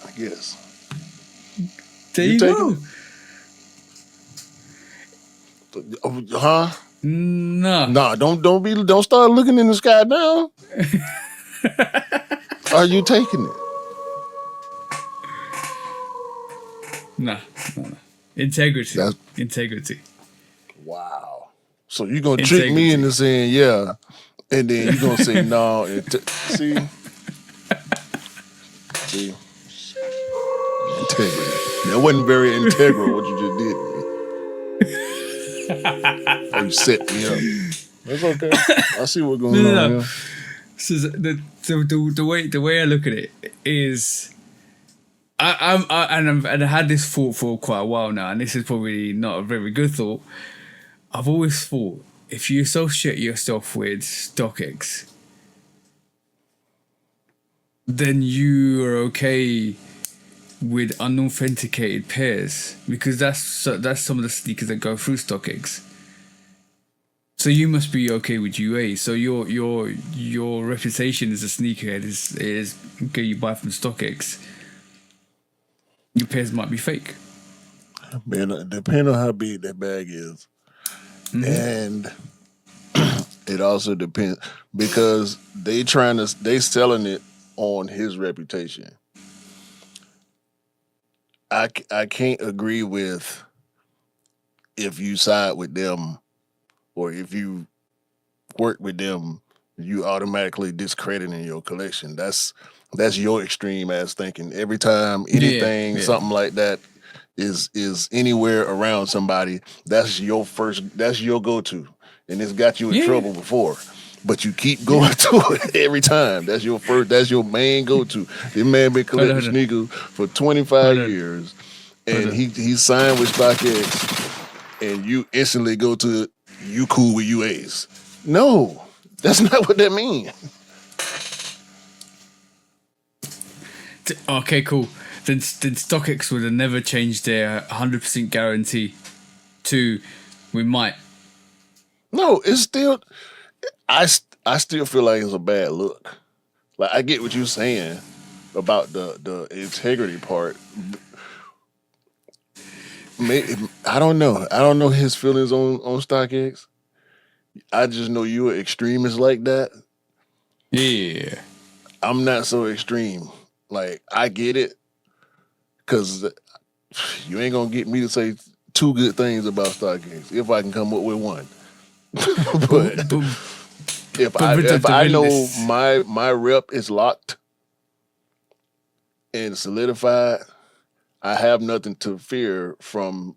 I guess. There you go. Huh? No. Don't start looking in the sky now. Are you taking it? No. Integrity. Wow. So you're going to trick me into saying, yeah, and then you're going to say, no. See? Integrity. That wasn't very integral what you just did to me. Oh, you set me up. That's okay. I see what's going on. No. So the way I look at it is, I've had this thought for quite a while now, and this is probably not a very good thought. I've always thought, if you associate yourself with StockX, then you are okay with unauthenticated pairs, because that's some of the sneakers that go through StockX. So you must be okay with UA. So your reputation as a sneakerhead is okay. You buy from StockX, your pairs might be fake. Man, depending on how big that bag is, and it also depends because they selling it on his reputation. I can't agree with if you side with them or if you work with them, you automatically discrediting your collection. That's your extreme ass thinking. Every time anything, something like that is anywhere around somebody, that's your go-to. And it's got you in trouble before. But you keep going to it every time. That's your main go-to. This man been collecting sneakers for 25 years, and he signed with StockX, and you instantly go to you cool with UAs. No, That's not what that means. Okay, cool. Then StockX would have never changed their 100% guarantee to we might. No, it's still. I still feel like it's a bad look. Like I get what you're saying about the integrity part. I don't know. I don't know his feelings on StockX. I just know you're an extremist like that. Yeah. I'm not so extreme. Like I get it, because you ain't gonna get me to say two good things about StockX if I can come up with one. But if I know my rep is locked and solidified, I have nothing to fear from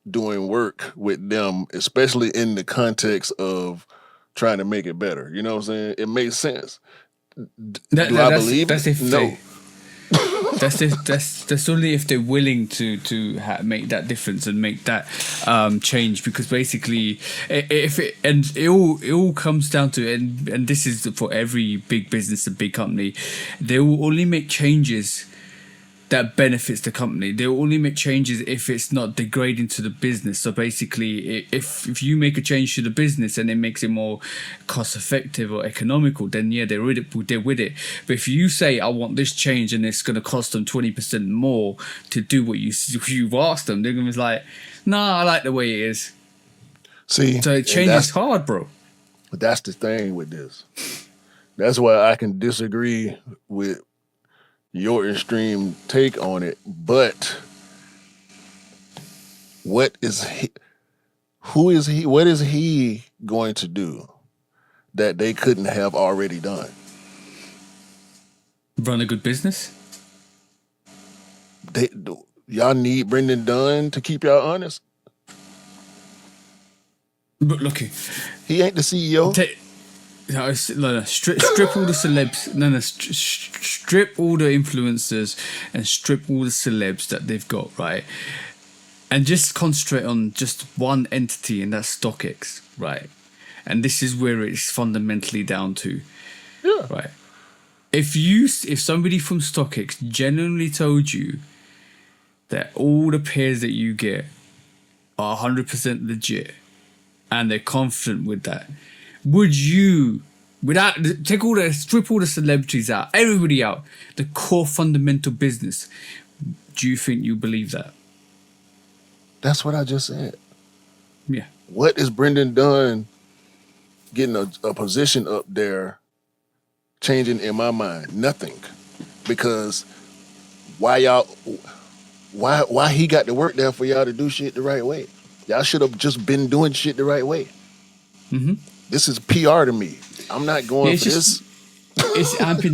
doing work with them, especially in the context of trying to make it better. You know what I'm saying? It makes sense. Do I believe it? No. That's only if they're willing to make that difference and make that change, because basically it all comes down to, and this is for every big business and big company, they will only make changes that benefits the company. They will only make changes if it's not degrading to the business. So basically, if you make a change to the business and it makes it more cost effective or economical, then yeah, they're with it. But if you say, I want this change and it's going to cost them 20% more to do what you've asked them, they're going to be like, nah, I like the way it is. See, so change is hard, bro. But that's the thing with this. That's why I can disagree with your extreme take on it, but what is he going to do that they couldn't have already done? Run a good business? Y'all need Brendan Dunn to keep y'all honest? But look, he ain't the CEO. No, strip all the celebs. Strip all the influencers and strip all the celebs that they've got, right? And just concentrate on just one entity, and that's StockX, right? And this is where it's fundamentally down to, right? If somebody from StockX genuinely told you that all the pairs that you get are 100% legit, and they're confident with that, would you, strip all the celebrities out, everybody out, the core fundamental business, do you think you believe that? That's what I just said. Yeah. What is Brendan Dunn getting a position up there changing in my mind? Nothing. Because why he got to work there for y'all to do shit the right way? Y'all should have just been doing shit the right way. Mm-hmm. This is PR to me. I'm not going for this. It's amping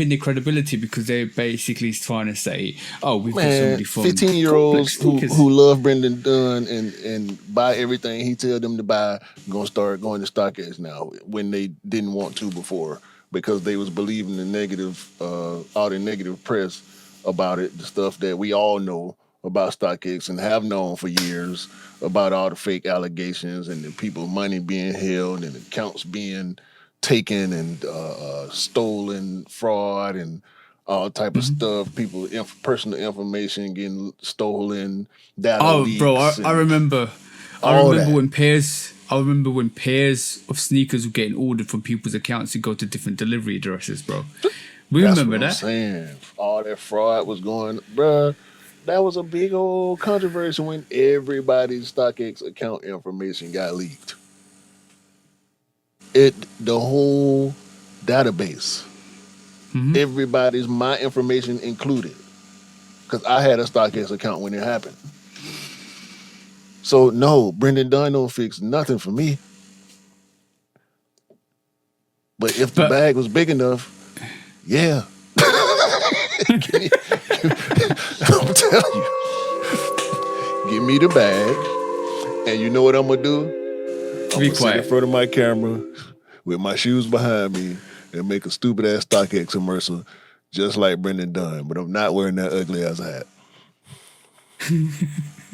the credibility, because they're basically trying to say, oh, we've got somebody from 15-year-olds who love Brendan Dunn and buy everything he tell them to buy, gonna start going to StockX now when they didn't want to before, because they was believing the negative, all the negative press about it, the stuff that we all know about StockX and have known for years about all the fake allegations and the people's money being held and accounts being taken and stolen, fraud and all type of stuff. People, personal information getting stolen, data leaks. Bro, I remember when pairs of sneakers were getting ordered from people's accounts to go to different delivery addresses, bro. Remember that? I'm saying. All that fraud was going, bruh. That was a big old controversy when everybody's StockX account information got leaked. The whole database. Mm-hmm. Everybody's, my information included. Because I had a StockX account when it happened. So no, Brendan Dunn don't fix nothing for me. But if the bag was big enough, yeah. I'm telling you. Give me the bag. And you know what I'm going to do? I'm going to sit in front of my camera with my shoes behind me and make a stupid ass StockX commercial just like Brendan Dunn. But I'm not wearing that ugly ass hat.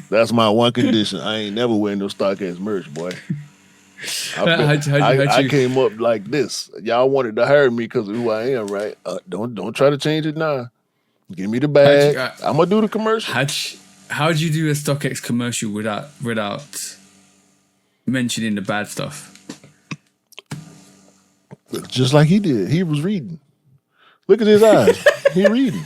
That's my one condition. I ain't never wearing no StockX merch, boy. I came up like this. Y'all wanted to hire me because of who I am, right? Don't try to change it now. Give me the bag. I'm gonna do the commercial. How'd you do a StockX commercial without mentioning the bad stuff? Just like he did. He was reading. Look at his eyes. He reading.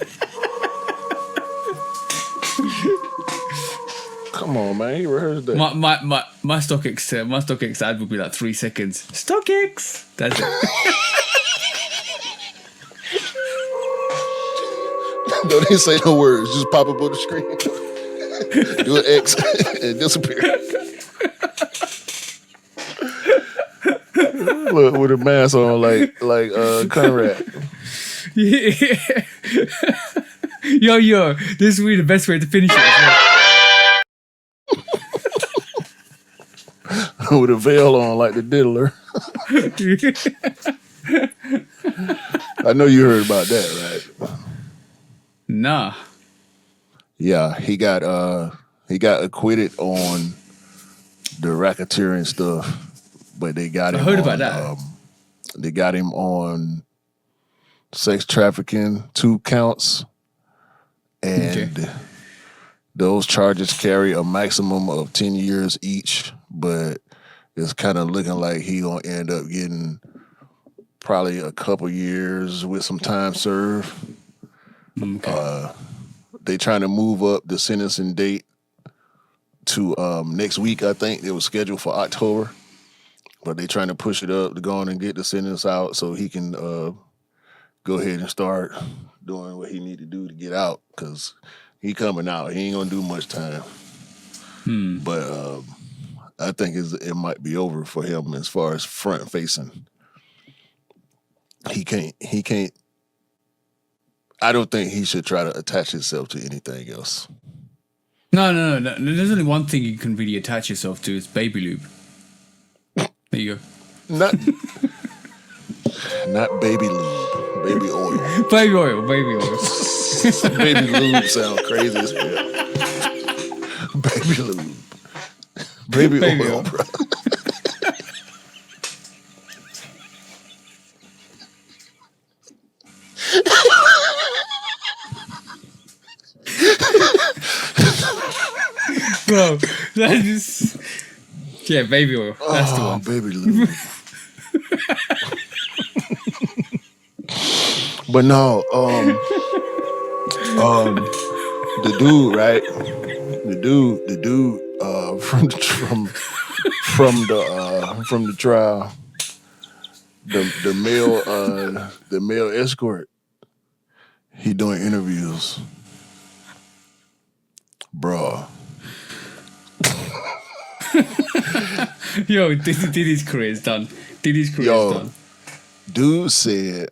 Come on, man. He rehearsed that. My StockX ad would be like 3 seconds. StockX. That's it. Don't even say no words. Just pop up on the screen. Do an X and disappear. Look, with a mask on, like Conrad. Yeah. Yo, this will be the best way to finish it. With a veil on, like the diddler. I know you heard about that, right? Nah. Yeah, he got acquitted on the racketeering stuff, but they got him. I heard about that. They got him on sex trafficking, 2 counts, and those charges carry a maximum of 10 years each. But it's kind of looking like he gonna end up getting probably a couple years with some time served. Okay. They trying to move up the sentencing date to next week. I think it was scheduled for October, but they trying to push it up to go on and get the sentence out so he can go ahead and start doing what he need to do to get out, because he coming out. He ain't gonna do much time. But I think it might be over for him as far as front facing. He can't. I don't think he should try to attach himself to anything else. No. There's only one thing you can really attach yourself to. It's baby lube. There you go. Not baby lube. Baby oil. Baby oil. Baby lube sound crazy as hell. Baby lube. Baby oil, bro. Bro, that is... Yeah, baby oil. That's the one. Baby lube. But no, the dude, right? The dude from the trial, the male escort, he doing interviews. Bruh. Yo, Diddy's career is done. Done. Dude said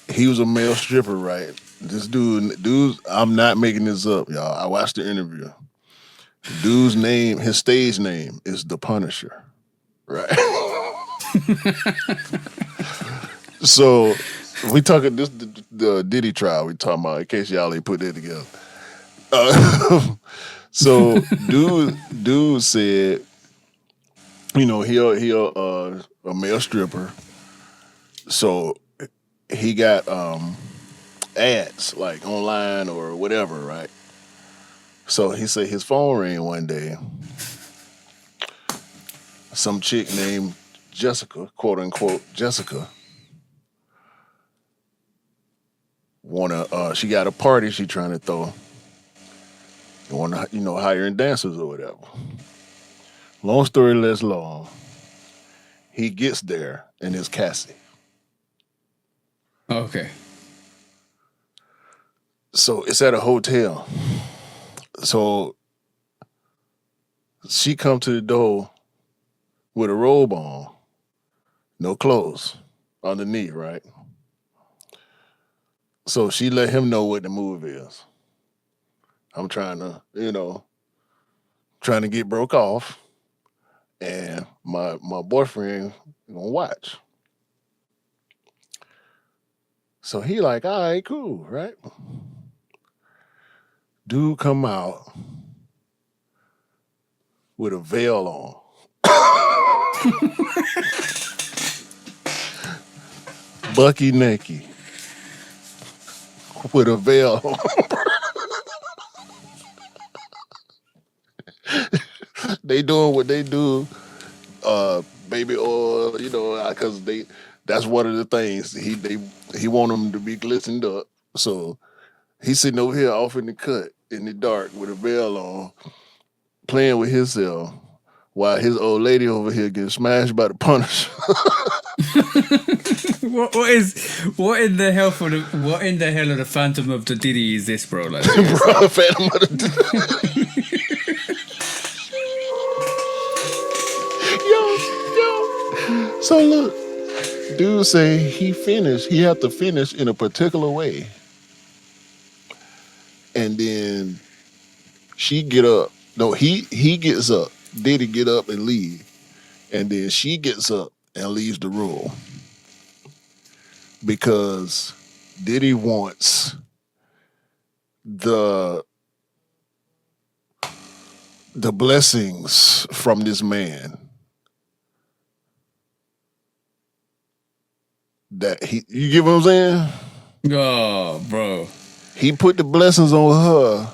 he was a male stripper, right? This dude, I'm not making this up, y'all. I watched the interview. Dude's name, his stage name is The Punisher, right? So we talking this the Diddy trial we talking about, in case y'all ain't put that together. So dude said, you know, he a male stripper, so he got ads like online or whatever, right? So he said his phone rang one day. Some chick named Jessica, quote unquote Jessica, she got a party she trying to throw. Wanna, hiring dancers or whatever. Long story less long. He gets there and it's Cassie. Okay. So it's at a hotel. So she come to the door with a robe on, no clothes underneath, right? So she let him know what the move is. I'm trying to get broke off, and my boyfriend gonna watch. So he like, all right, cool, right? Dude come out with a veil on. Bucky naked with a veil on. They doing what they do, baby oil, because that's one of the things he want them to be glistened up. So he's sitting over here off in the cut in the dark with a veil on, playing with himself, while his old lady over here getting smashed by the Punisher. what in the hell of the Phantom of the Diddy is this, bro? Like, Bro, Phantom of the yo. So look, dude say he have to finish in a particular way. And then she get up. No, he gets up. Diddy get up and leave. And then she gets up and leaves the room. Because Diddy wants the blessings from this man. You get what I'm saying? Oh, bro. He put the blessings on her,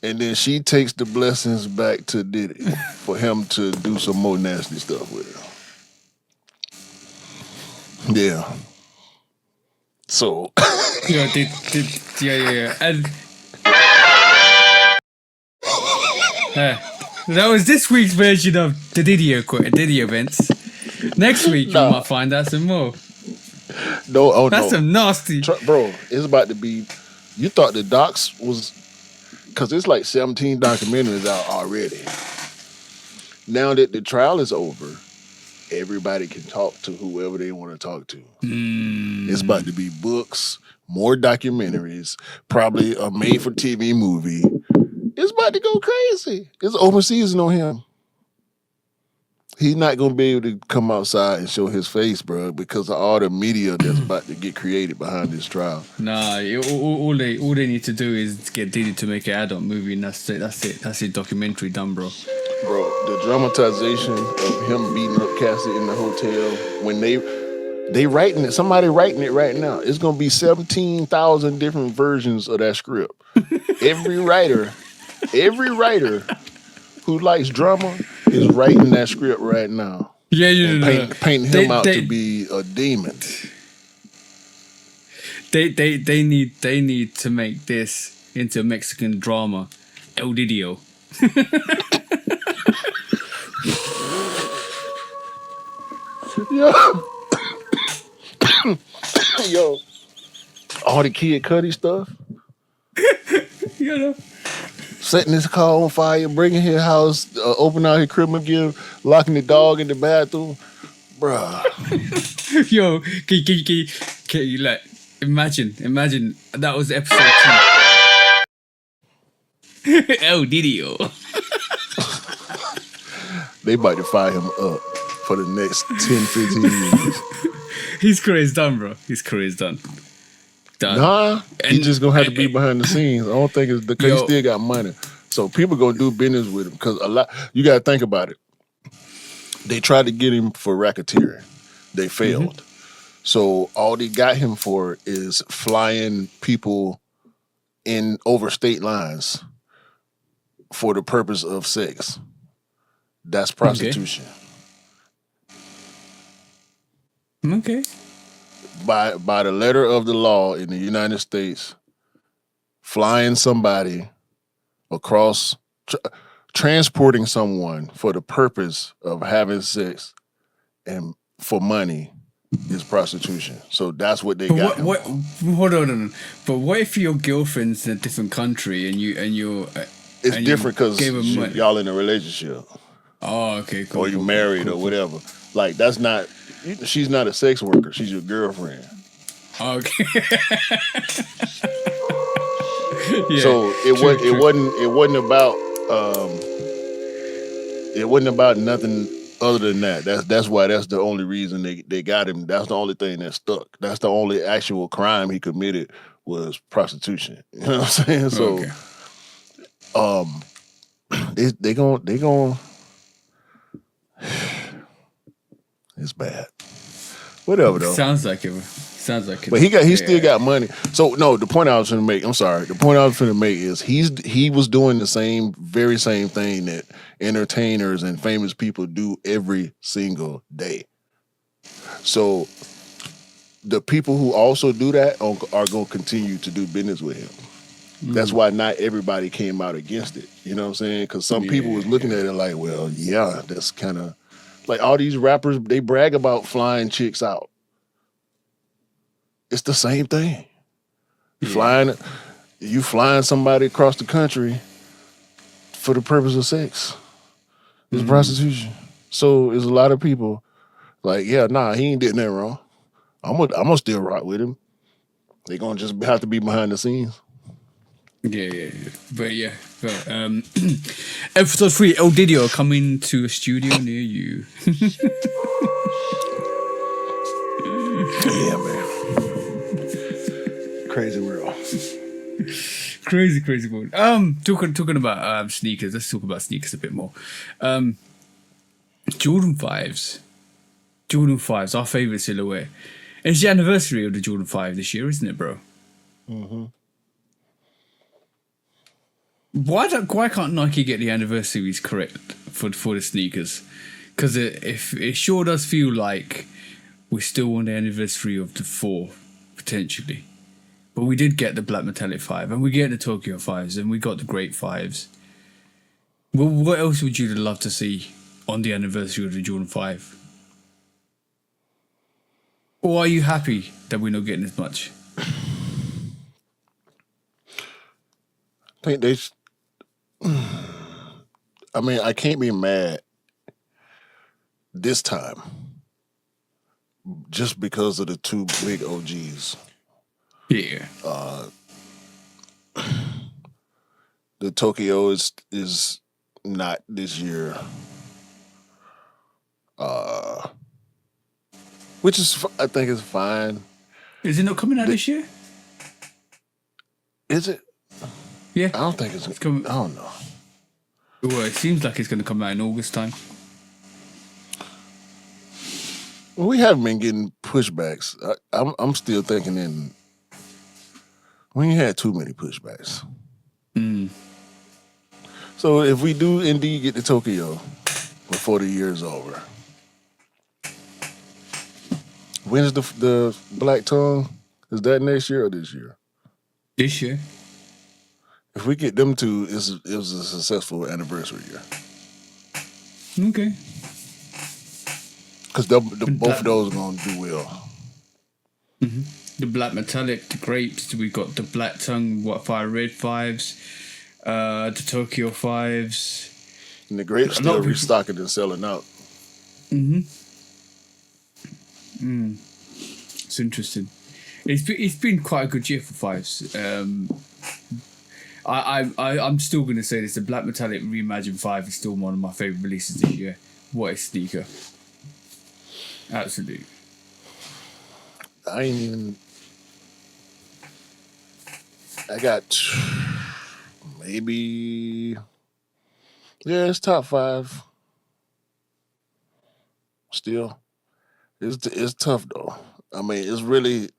and then she takes the blessings back to Diddy for him to do some more nasty stuff with her. Yeah. So. Yeah. And that was this week's version of the Diddy events. Next week, you might find out some more. That's some nasty. Bro, it's about to be. You thought the docs was. Because it's like 17 documentaries out already. Now that the trial is over, everybody can talk to whoever they want to talk to. It's about to be books, more documentaries, probably a made-for-TV movie. It's about to go crazy. It's open season on him. He's not going to be able to come outside and show his face, bro, because of all the media that's about to get created behind this trial. Nah, all they need to do is get Diddy to make an adult movie, and that's it. That's it. Documentary done, bro. Bro, the dramatization of him beating up Cassie in the hotel, when they writing it, somebody writing it right now. It's going to be 17,000 different versions of that script. Every writer who likes drama is writing that script right now. Yeah, painting him out to be a demon. They need to make this into Mexican drama. El Didio. Yo, all the Kid Cudi stuff. Setting his car on fire, breaking his house, opening out his crib again, locking the dog in the bathroom. Bruh. Yo, can you like imagine that was episode 2. El Didio. They about to fire him up for the next 10, 15 years. His career's done, bro. His career's done. Nah, he's just gonna have to be behind the scenes. I don't think it's because he still got money. So people gonna do business with him because you gotta think about it. They tried to get him for racketeering. They failed. So all they got him for is flying people in over state lines for the purpose of sex. That's prostitution. Okay. By the letter of the law in the United States, flying somebody across, transporting someone for the purpose of having sex and for money is prostitution. So that's what they got. Hold on. But what if your girlfriend's in a different country and you're it's different because y'all in a relationship. Oh, okay, cool. Or you married or whatever. Like that's not. She's not a sex worker. She's your girlfriend. Okay. So it wasn't about nothing other than that. That's why that's the only reason they got him. That's the only thing that stuck. That's the only actual crime he committed was prostitution. You know what I'm saying? So they gon' It's bad. Whatever though. Sounds like it. But he still got money. So no, the point I was trying to make. I'm sorry. The point I was trying to make is he was doing the very same thing that entertainers and famous people do every single day. So the people who also do that are going to continue to do business with him. That's why not everybody came out against it. You know what I'm saying? Because some people was looking at it like, well, yeah, that's kind of like all these rappers. They brag about flying chicks out. It's the same thing. You flying somebody across the country for the purpose of sex. It's prostitution. So there's a lot of people like, yeah, nah, he ain't did nothing wrong. I'm gonna still rock with him. They gonna just have to be behind the scenes. Yeah. But episode 3, El Didio coming to a studio near you. Yeah, man. Crazy world. Crazy world. Talking about sneakers. Let's talk about sneakers a bit more. Jordan 5s. Our favorite silhouette. It's the anniversary of the Jordan 5 this year, isn't it, bro? Mm-hmm. Why can't Nike get the anniversaries correct for the sneakers? Because it sure does feel like we're still on the anniversary of the 4, potentially. But we did get the Black Metallic 5, and we get the Tokyo 5s, and we got the Great 5s. Well, what else would you love to see on the anniversary of the Jordan 5? Or are you happy that we're not getting as much? I think I can't be mad this time just because of the 2 big OGs. Yeah. The Tokyo is not this year. Which is, I think, is fine. Is it not coming out this year? Is it? Yeah. I don't think it's coming. I don't know. Well, it seems like it's going to come out in August time. Well, we haven't been getting pushbacks. I'm still thinking we ain't had too many pushbacks. So if we do indeed get to Tokyo before the year is over, when's the Black Tongue? Is that next year or this year? This year. If we get them 2, it was a successful anniversary year. Okay. Because both of those are going to do well. Mm-hmm. The Black Metallic, the Grapes, we got the Black Tongue, Fire Red 5s, the Tokyo 5s. And the Grapes still restocking and selling out. It's interesting. It's been quite a good year for 5s. I'm still going to say this. The Black Metallic Reimagined 5 is still one of my favourite releases this year. What a sneaker. Absolutely. I got maybe, it's top 5. Still. It's tough though. I mean, it's really,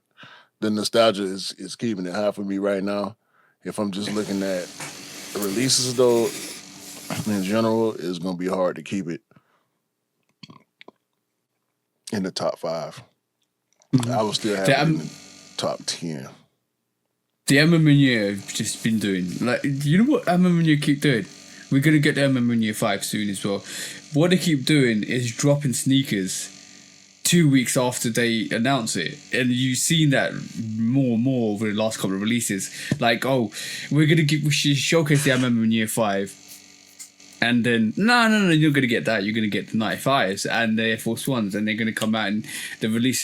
the nostalgia is keeping it high for me right now. If I'm just looking at the releases though, in general, it's going to be hard to keep it in the top 5. I will still have it in the top 10. The Amamania have just been doing, like, you know what Amamania keep doing? We're going to get the Amamania 5 soon as well. What they keep doing is dropping sneakers 2 weeks after they announce it, and you've seen that more and more over the last couple of releases. Like, oh, we should showcase the Amamania 5. And then, no, you're going to get that. You're going to get the 95s and the Air Force Ones, and they're going to come out, and the release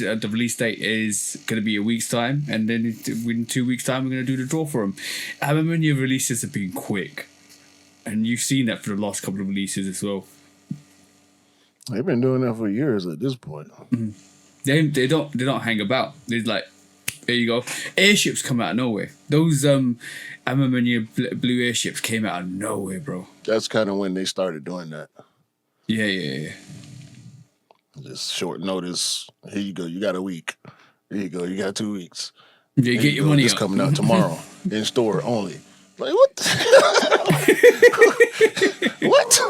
date is going to be a week's time, and then in 2 weeks' time, we're going to do the draw for them. I remember your releases have been quick, and you've seen that for the last couple of releases as well. They've been doing that for years at this point. They don't hang about. They're like, there you go. Airships come out of nowhere. Those Amamania blue airships came out of nowhere, bro. That's kind of when they started doing that. Yeah. Just short notice. Here you go. You got a week. Here you go. You got 2 weeks. Yeah, Here get you your go. money This up. coming out tomorrow in store only. Like what? What?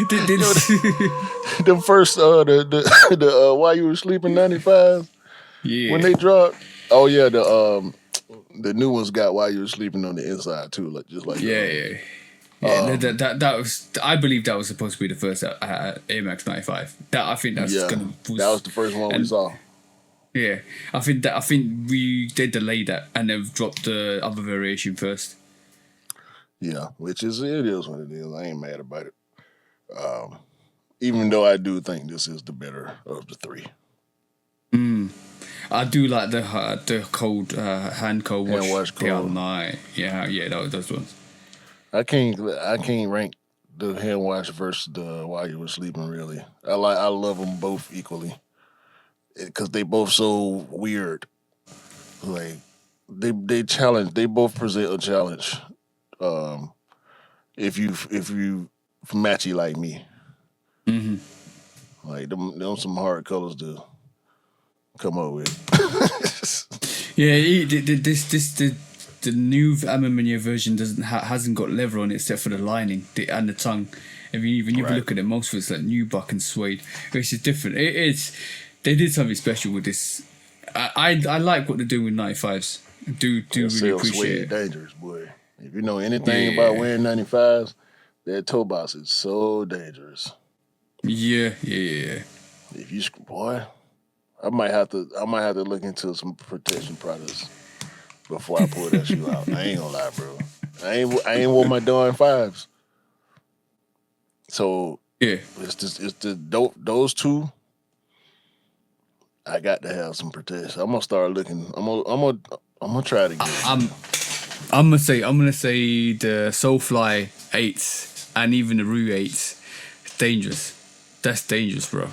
Yo, the first the while you were sleeping 95 when Yeah. they dropped. Oh yeah, the new ones got while you were sleeping on the inside too, like just like Yeah, yeah. Yeah, that was. I believe that was supposed to be the first Air Max 95. That I think that's yeah, gonna that was the first one we and saw. yeah, I think we did delay that and they've dropped the other variation first. Yeah, which is it is what it is. I ain't mad about it. Even though I do think this is the better of the three. I do like the cold hand cold wash. Hand wash They are cold. nice. Yeah, those ones. I can't rank the hand wash versus the while you were sleeping. Really, I love them both equally because they both so weird. Like they challenge. They both present a challenge. Um, if you matchy like me, like them some hard colors to come up with. Yeah, the new Amamania version hasn't got leather on it except for the lining and the tongue. If you Right. look at it, most of it's like nubuck and suede, which is different. They did something special with this. I like what they're doing with 95s. Do really Sell appreciate suede it. dangerous, boy. If you know anything about wearing 95s, that toe box is so dangerous. Yeah. If you boy, I might have to look into some protection products before I pull that shoe out. I ain't gonna lie, bro. I ain't wore my darn fives. So Yeah. it's the those two. I got to have some protection. I'm gonna start looking. I'm gonna try to get it. I'm gonna say the Soulfly 8s and even the Rue 8s. Dangerous. That's dangerous, bro.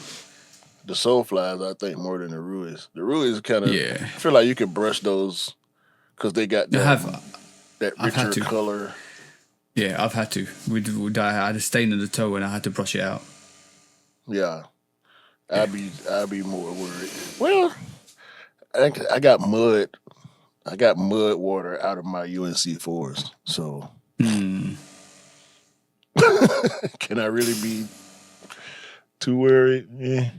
The soul flies, I think, more than the Ruiz. The Ruiz kind of. Yeah. I feel like you can brush those because they got that I've had richer to. color. Yeah, I've had to. I had a stain on the toe and I had to brush it out. Yeah, I'd be more worried. Well, I got mud. I got mud water out of my UNC fours, so can I really be too worried? Yeah.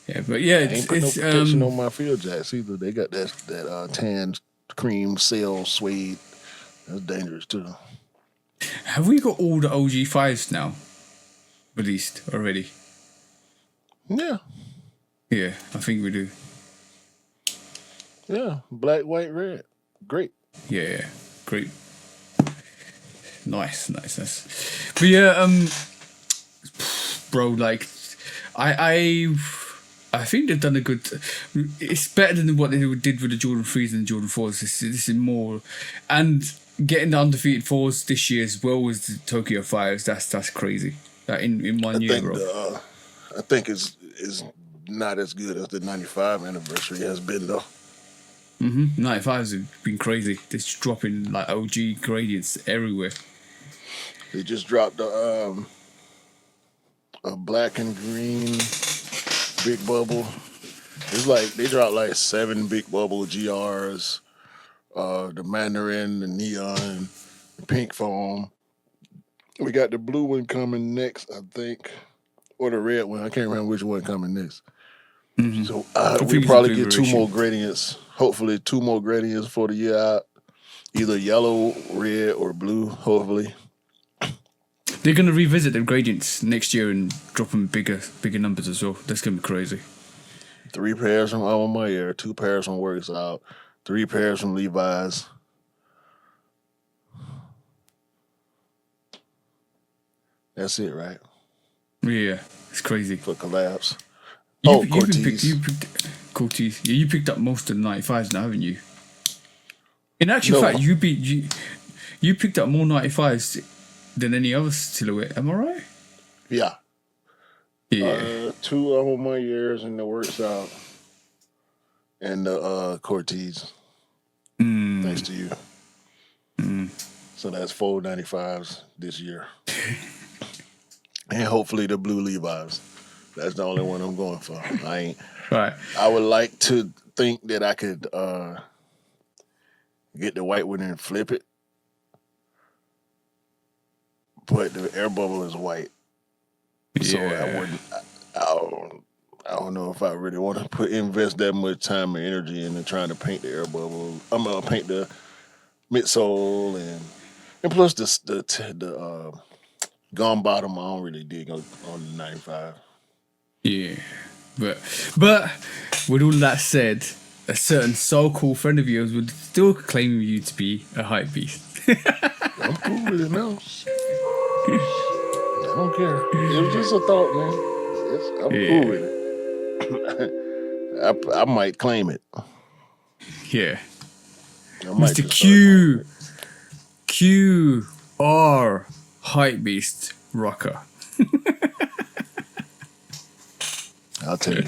Yeah, but yeah, I ain't put no protection on my field jacks either. They got that tan cream sail suede. That's dangerous too. have we got all the OG 5s now released already? Yeah, Yeah, I think we do. yeah. Black, white, red. Great. Yeah, great. Nice. But yeah, bro, like, I think they've done a good. It's better than what they did with the Jordan 3s and the Jordan 4s. This is more, and getting the undefeated 4s this year as well as the Tokyo 5s. That's crazy. Like in 1 year, bro. I think it's not as good as the 95 anniversary has been though. 95s have been crazy. They're just dropping like OG gradients everywhere. They just dropped a black and green big bubble. It's like they dropped like 7 big bubble GRs, the Mandarin, the neon, the pink foam. We got the blue one coming next, I think, or the red one. I can't remember which one coming next. So we probably get 2 more gradients. Hopefully, 2 more gradients for the year out. Either yellow, red, or blue. Hopefully. They're gonna revisit the gradients next year and drop them bigger numbers as well. That's gonna be crazy. 3 pairs from Alma Mater, 2 pairs from Works Out, 3 pairs from Levi's. That's it, right? Yeah, it's crazy. For collabs. Cortez. Yeah, you picked up most of the 95s now, haven't you? In actual No. fact, you picked up more 95s than any other silhouette. Am I right? Yeah. Yeah. 2 Alma Maters and the Works Out. And the Cortez. Thanks to you. So that's 495s this year. And hopefully the blue Levi's. That's the only one I'm going for. Right. I would like to think that I could get the white one and flip it. But the air bubble is white. So I don't know if I really want to invest that much time and energy into trying to paint the air bubble. I'm gonna paint the midsole and plus the gum bottom. I don't really dig on the 95. Yeah, but with all that said, a certain so-called friend of yours would still claim you to be a hype beast. I'm cool with it now. I don't care. It was just a thought, man. I'm cool with it. I might claim it. Yeah. Mr. QR Hypebeast Rocker. I'll take it.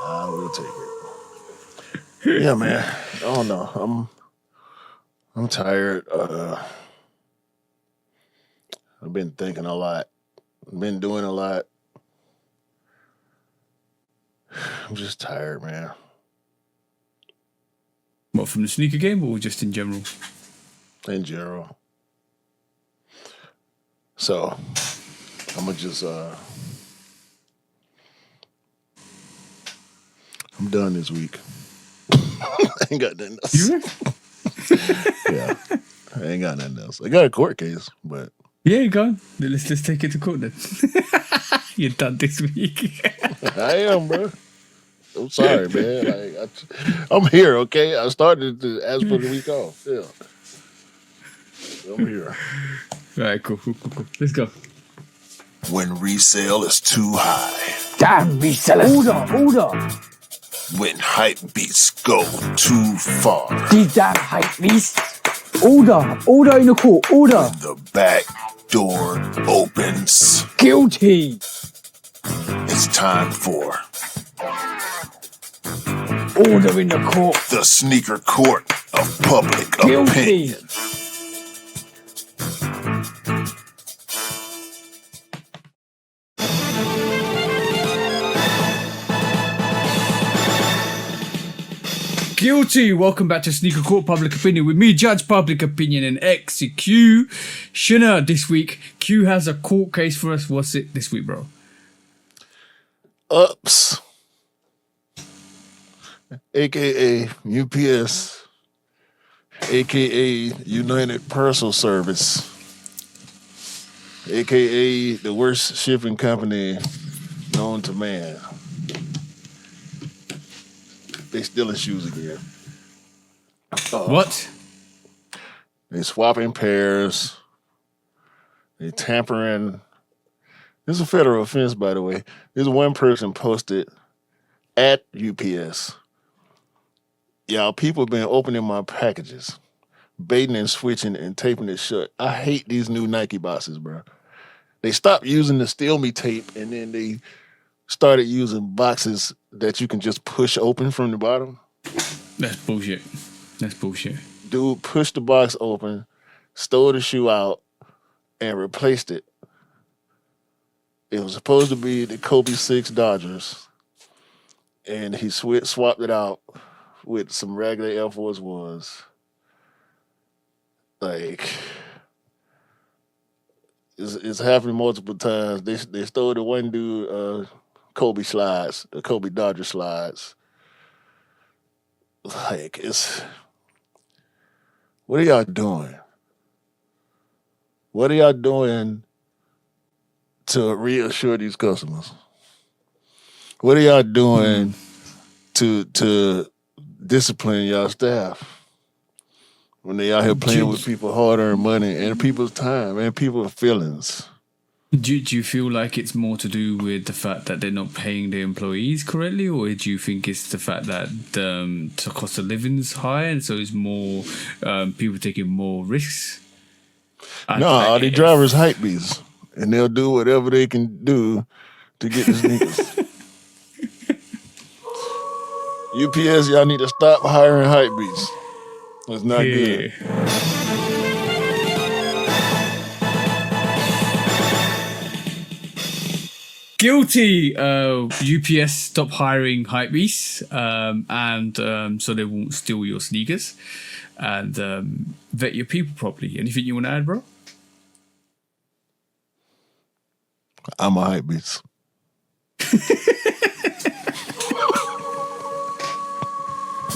I will take it. Yeah, man. I don't know. I'm tired. I've been thinking a lot. I've been doing a lot. I'm just tired, man. What, from the sneaker game or just in general? In general. So, I'm gonna just I'm done this week. I ain't got nothing else. Yeah. I ain't got nothing else. I got a court case, but yeah, go on. Let's take it to court then. You're done this week. I am, bro. I'm sorry, man. I'm here, okay? I started to ask for the week off. Yeah. I'm here. All right, cool. Let's go. When resale is too high. Damn resellers. Order. When hype beats go too far. These damn hype beasts. Order in the court. Order. The back door opens. Guilty. It's time for Order in the court. the sneaker court of public Guilty. opinion. Guilty. Welcome back to Sneaker Court Public Opinion with me, Judge Public Opinion and executioner. This week, Q has a court case for us. What's it this week, bro? Ups, aka UPS, aka United Parcel Service, aka the worst shipping company known to man. They stealing shoes again. What? They swapping pairs. They tampering. This is a federal offense, by the way. This one person posted at UPS. Y'all, people been opening my packages, baiting and switching and taping it shut. I hate these new Nike boxes, bro. They stopped using the Steal Me tape, and then they started using boxes that you can just push open from the bottom. That's bullshit. Dude pushed the box open, stole the shoe out, and replaced it. It was supposed to be the Kobe 6 Dodgers, and he swapped it out with some regular Air Force Ones. Like, it's happened multiple times. They stole the one dude Kobe slides, the Kobe Dodger slides. Like, what are y'all doing? What are y'all doing to reassure these customers? What are y'all doing to discipline y'all staff when they out here playing with people's hard-earned money and people's time and people's feelings? Do you feel like it's more to do with the fact that they're not paying their employees correctly, or do you think it's the fact that the cost of living is high and so it's more people taking more risks? No, the drivers hype beasts, and they'll do whatever they can do to get the sneakers. UPS, y'all need to stop hiring Hypebeast. It's not good. Guilty. UPS stop hiring Hypebeast, and so they won't steal your sneakers, and vet your people properly. Anything you want to add, bro? I'm a Hypebeast.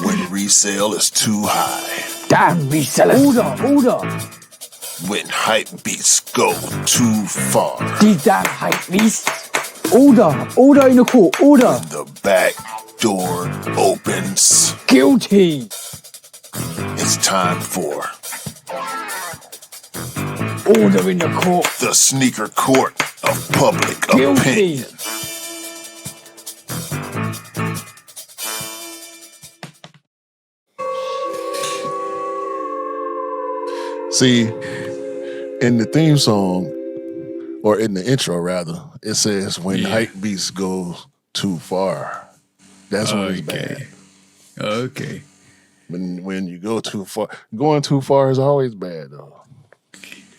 When resale is too high. Damn resellers. Order. When Hypebeasts go too far. These damn hype beasts. Order in the court. Order. When the back door opens. Guilty. It's time for Order in the court. the sneaker court of public Guilty. opinion. See, in the theme song, or in the intro rather, it says when Hypebeast goes too far. That's when it's bad. Okay. When you go too far, going too far is always bad though.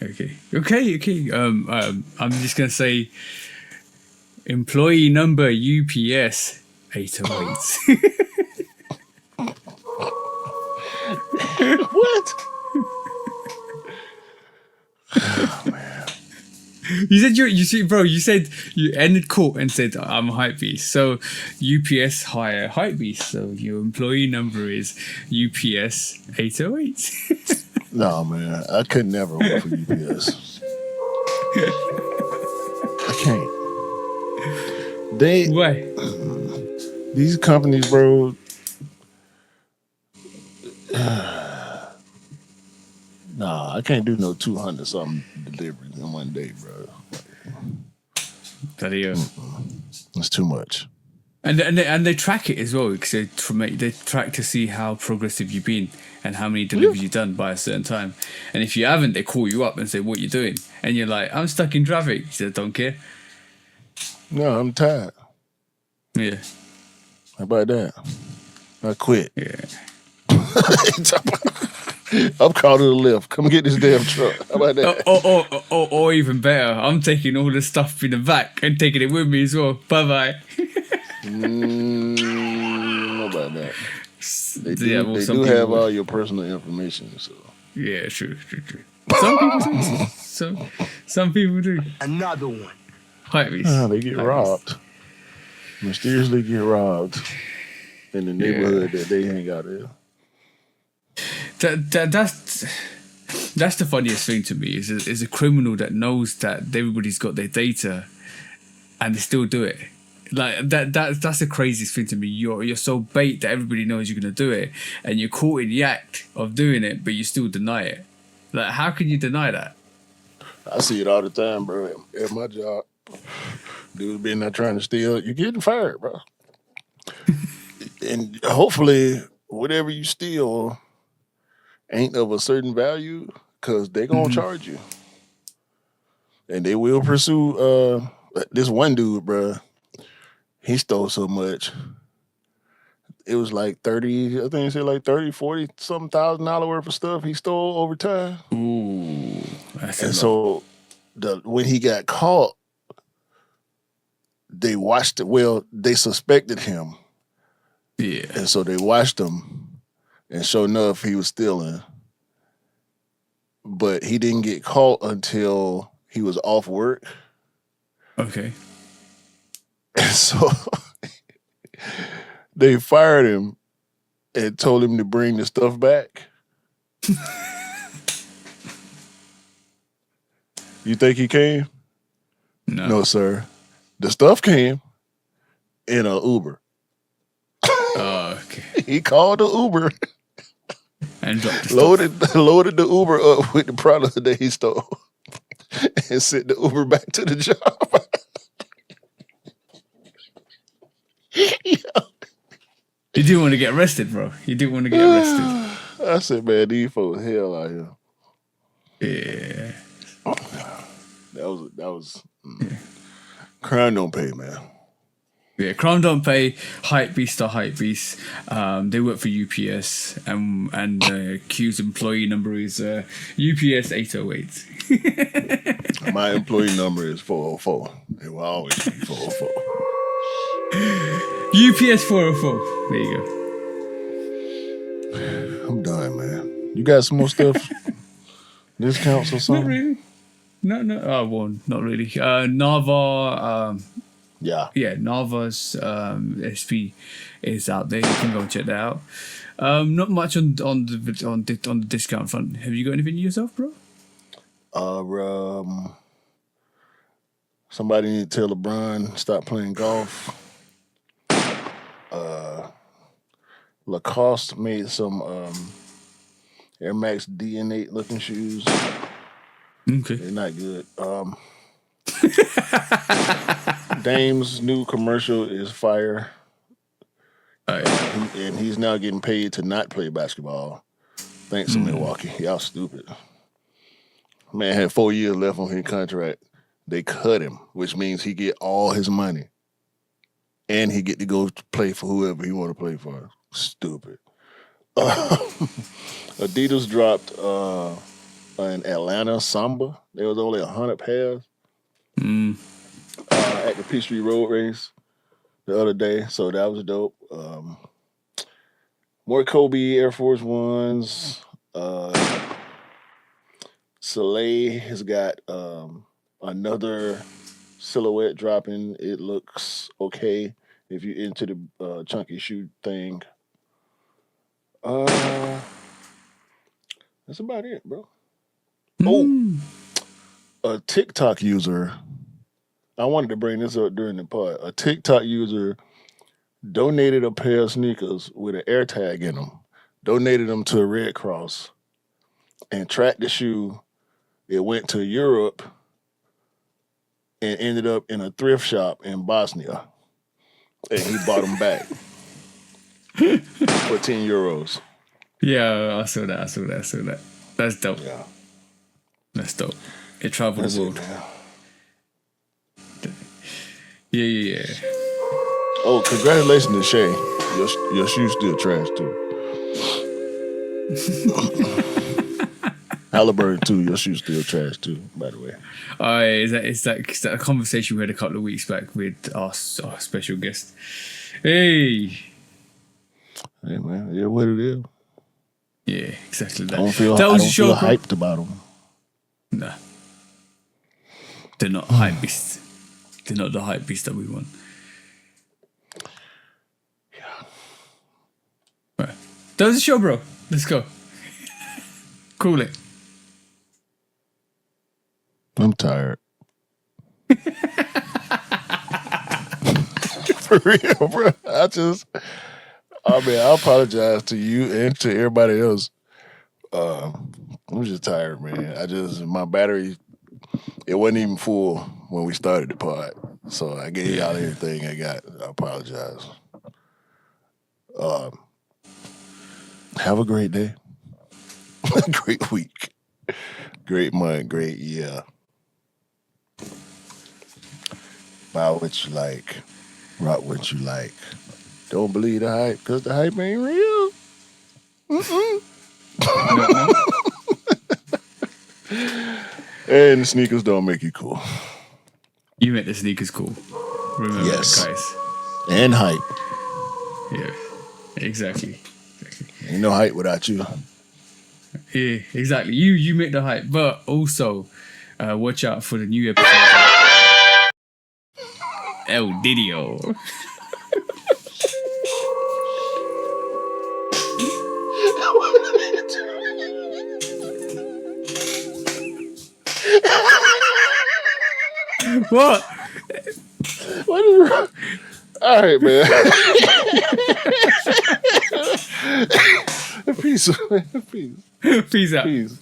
Okay. I'm just gonna say employee number UPS 808. What? You said you ended court and said I'm a Hypebeast. So UPS hire Hypebeast. So your employee number is UPS 808. No, man, I could never work for UPS. I can't. Why? These companies, bro. Nah, I can't do no 200 something deliveries in one day, bro. It's too much. And they track it as well because they track to see how progressive you've been and how many deliveries you've done by a certain time. And if you haven't, they call you up and say, "What you doing?" And you're like, "I'm stuck in traffic." He said, "Don't care." No, I'm tired. Yeah. How about that? I quit. Yeah. I'm calling a lift. Come get this damn truck. How about that? Or even better, I'm taking all the stuff in the back and taking it with me as well. Bye bye. How about that? They do have all your personal information, so. Yeah, true. Some people do. Some people do. Another one. Hypebeast. They get robbed. Mysteriously get robbed in the neighborhood that they hang out in. That's the funniest thing to me is a criminal that knows that everybody's got their data and they still do it. Like that's the craziest thing to me. You're so bait that everybody knows you're gonna do it, and you're caught in the act of doing it, but you still deny it. Like, how can you deny that? I see it all the time, bro. At my job, dudes being not trying to steal, you're getting fired, bro. And hopefully, whatever you steal ain't of a certain value, because they're gonna charge you, and they will pursue. This one dude, bro. He stole so much. It was like 30, I think he said like 30, 40 something $1,000 worth of stuff he stole over time. Ooh. And so when he got caught, they watched it. Well, they suspected him. Yeah. And so they watched him, and sure enough, he was stealing. But he didn't get caught until he was off work. Okay. And so they fired him and told him to bring the stuff back. You think he came? No, sir. The stuff came in an Uber. Oh, okay. He called the Uber And dropped the loaded the Uber up with the product that he stole and sent the Uber back to the job. You didn't want to get arrested, bro. You didn't want to get arrested. I said, man, these folks hell out here. Yeah. That was crime don't pay, man. Yeah, Crown don't pay. Hypebeast or Hypebeast. They work for UPS, and Q's employee number is UPS 808. My employee number is 404. It will always be 404. UPS 404. There you go. I'm done, man. You got some more stuff? Discounts or something? Not really. No. Oh, well, not really. Narva. Yeah, Narva's SP is out there. You can go and check that out. Not much on the discount front. Have you got anything yourself, bro? Somebody need to tell LeBron stop playing golf. Lacoste made some Air Max DNA looking shoes. Okay, they're not good. Dame's new commercial is fire. And he's now getting paid to not play basketball. Thanks to Milwaukee. Y'all stupid. Man had 4 years left on his contract. They cut him, which means he get all his money. And he get to go play for whoever he want to play for. Stupid. Adidas dropped an Atlanta Samba. There was only 100 pairs. At the Peachtree Road Race the other day, so that was dope. More Kobe Air Force Ones. Soleil has got another silhouette dropping. It looks okay if you're into the chunky shoe thing. That's about it, bro. Oh, a TikTok user. I wanted to bring this up during the pod. A TikTok user donated a pair of sneakers with an air tag in them, donated them to a Red Cross, and tracked the shoe. It went to Europe and ended up in a thrift shop in Bosnia. And he bought them back for €10. Yeah, I saw that. That's dope. Yeah. That's dope. It traveled the world. Yeah. Oh, congratulations to Shay. Your shoe's still trash too. Halliburton too. Your shoe's still trash too. By the way. Is that a conversation we had a couple of weeks back with our special guest? Hey man, yeah, what it is. Yeah, exactly that. I don't feel hyped about them. Nah, they're not hypebeasts. They're not the hypebeast that we want. Yeah. Right. That was the show, bro. Let's go. Cool it. I'm tired. For real, bro. I apologize to you and to everybody else. I'm just tired, man. My battery, it wasn't even full when we started the pod. So I gave y'all everything I got. I apologize. Have a great day. Great week. Great month. Great year. Buy what you like. Rock what you like. Don't believe the hype, because the hype ain't real. And the sneakers don't make you cool. You make the sneakers cool. Remember that, guys. And hype. Yeah, exactly. Ain't no hype without you. Yeah, exactly. You make the hype, but also watch out for the new episode. El Didio. What? What is wrong? All right, man. Peace. Peace out. Peace.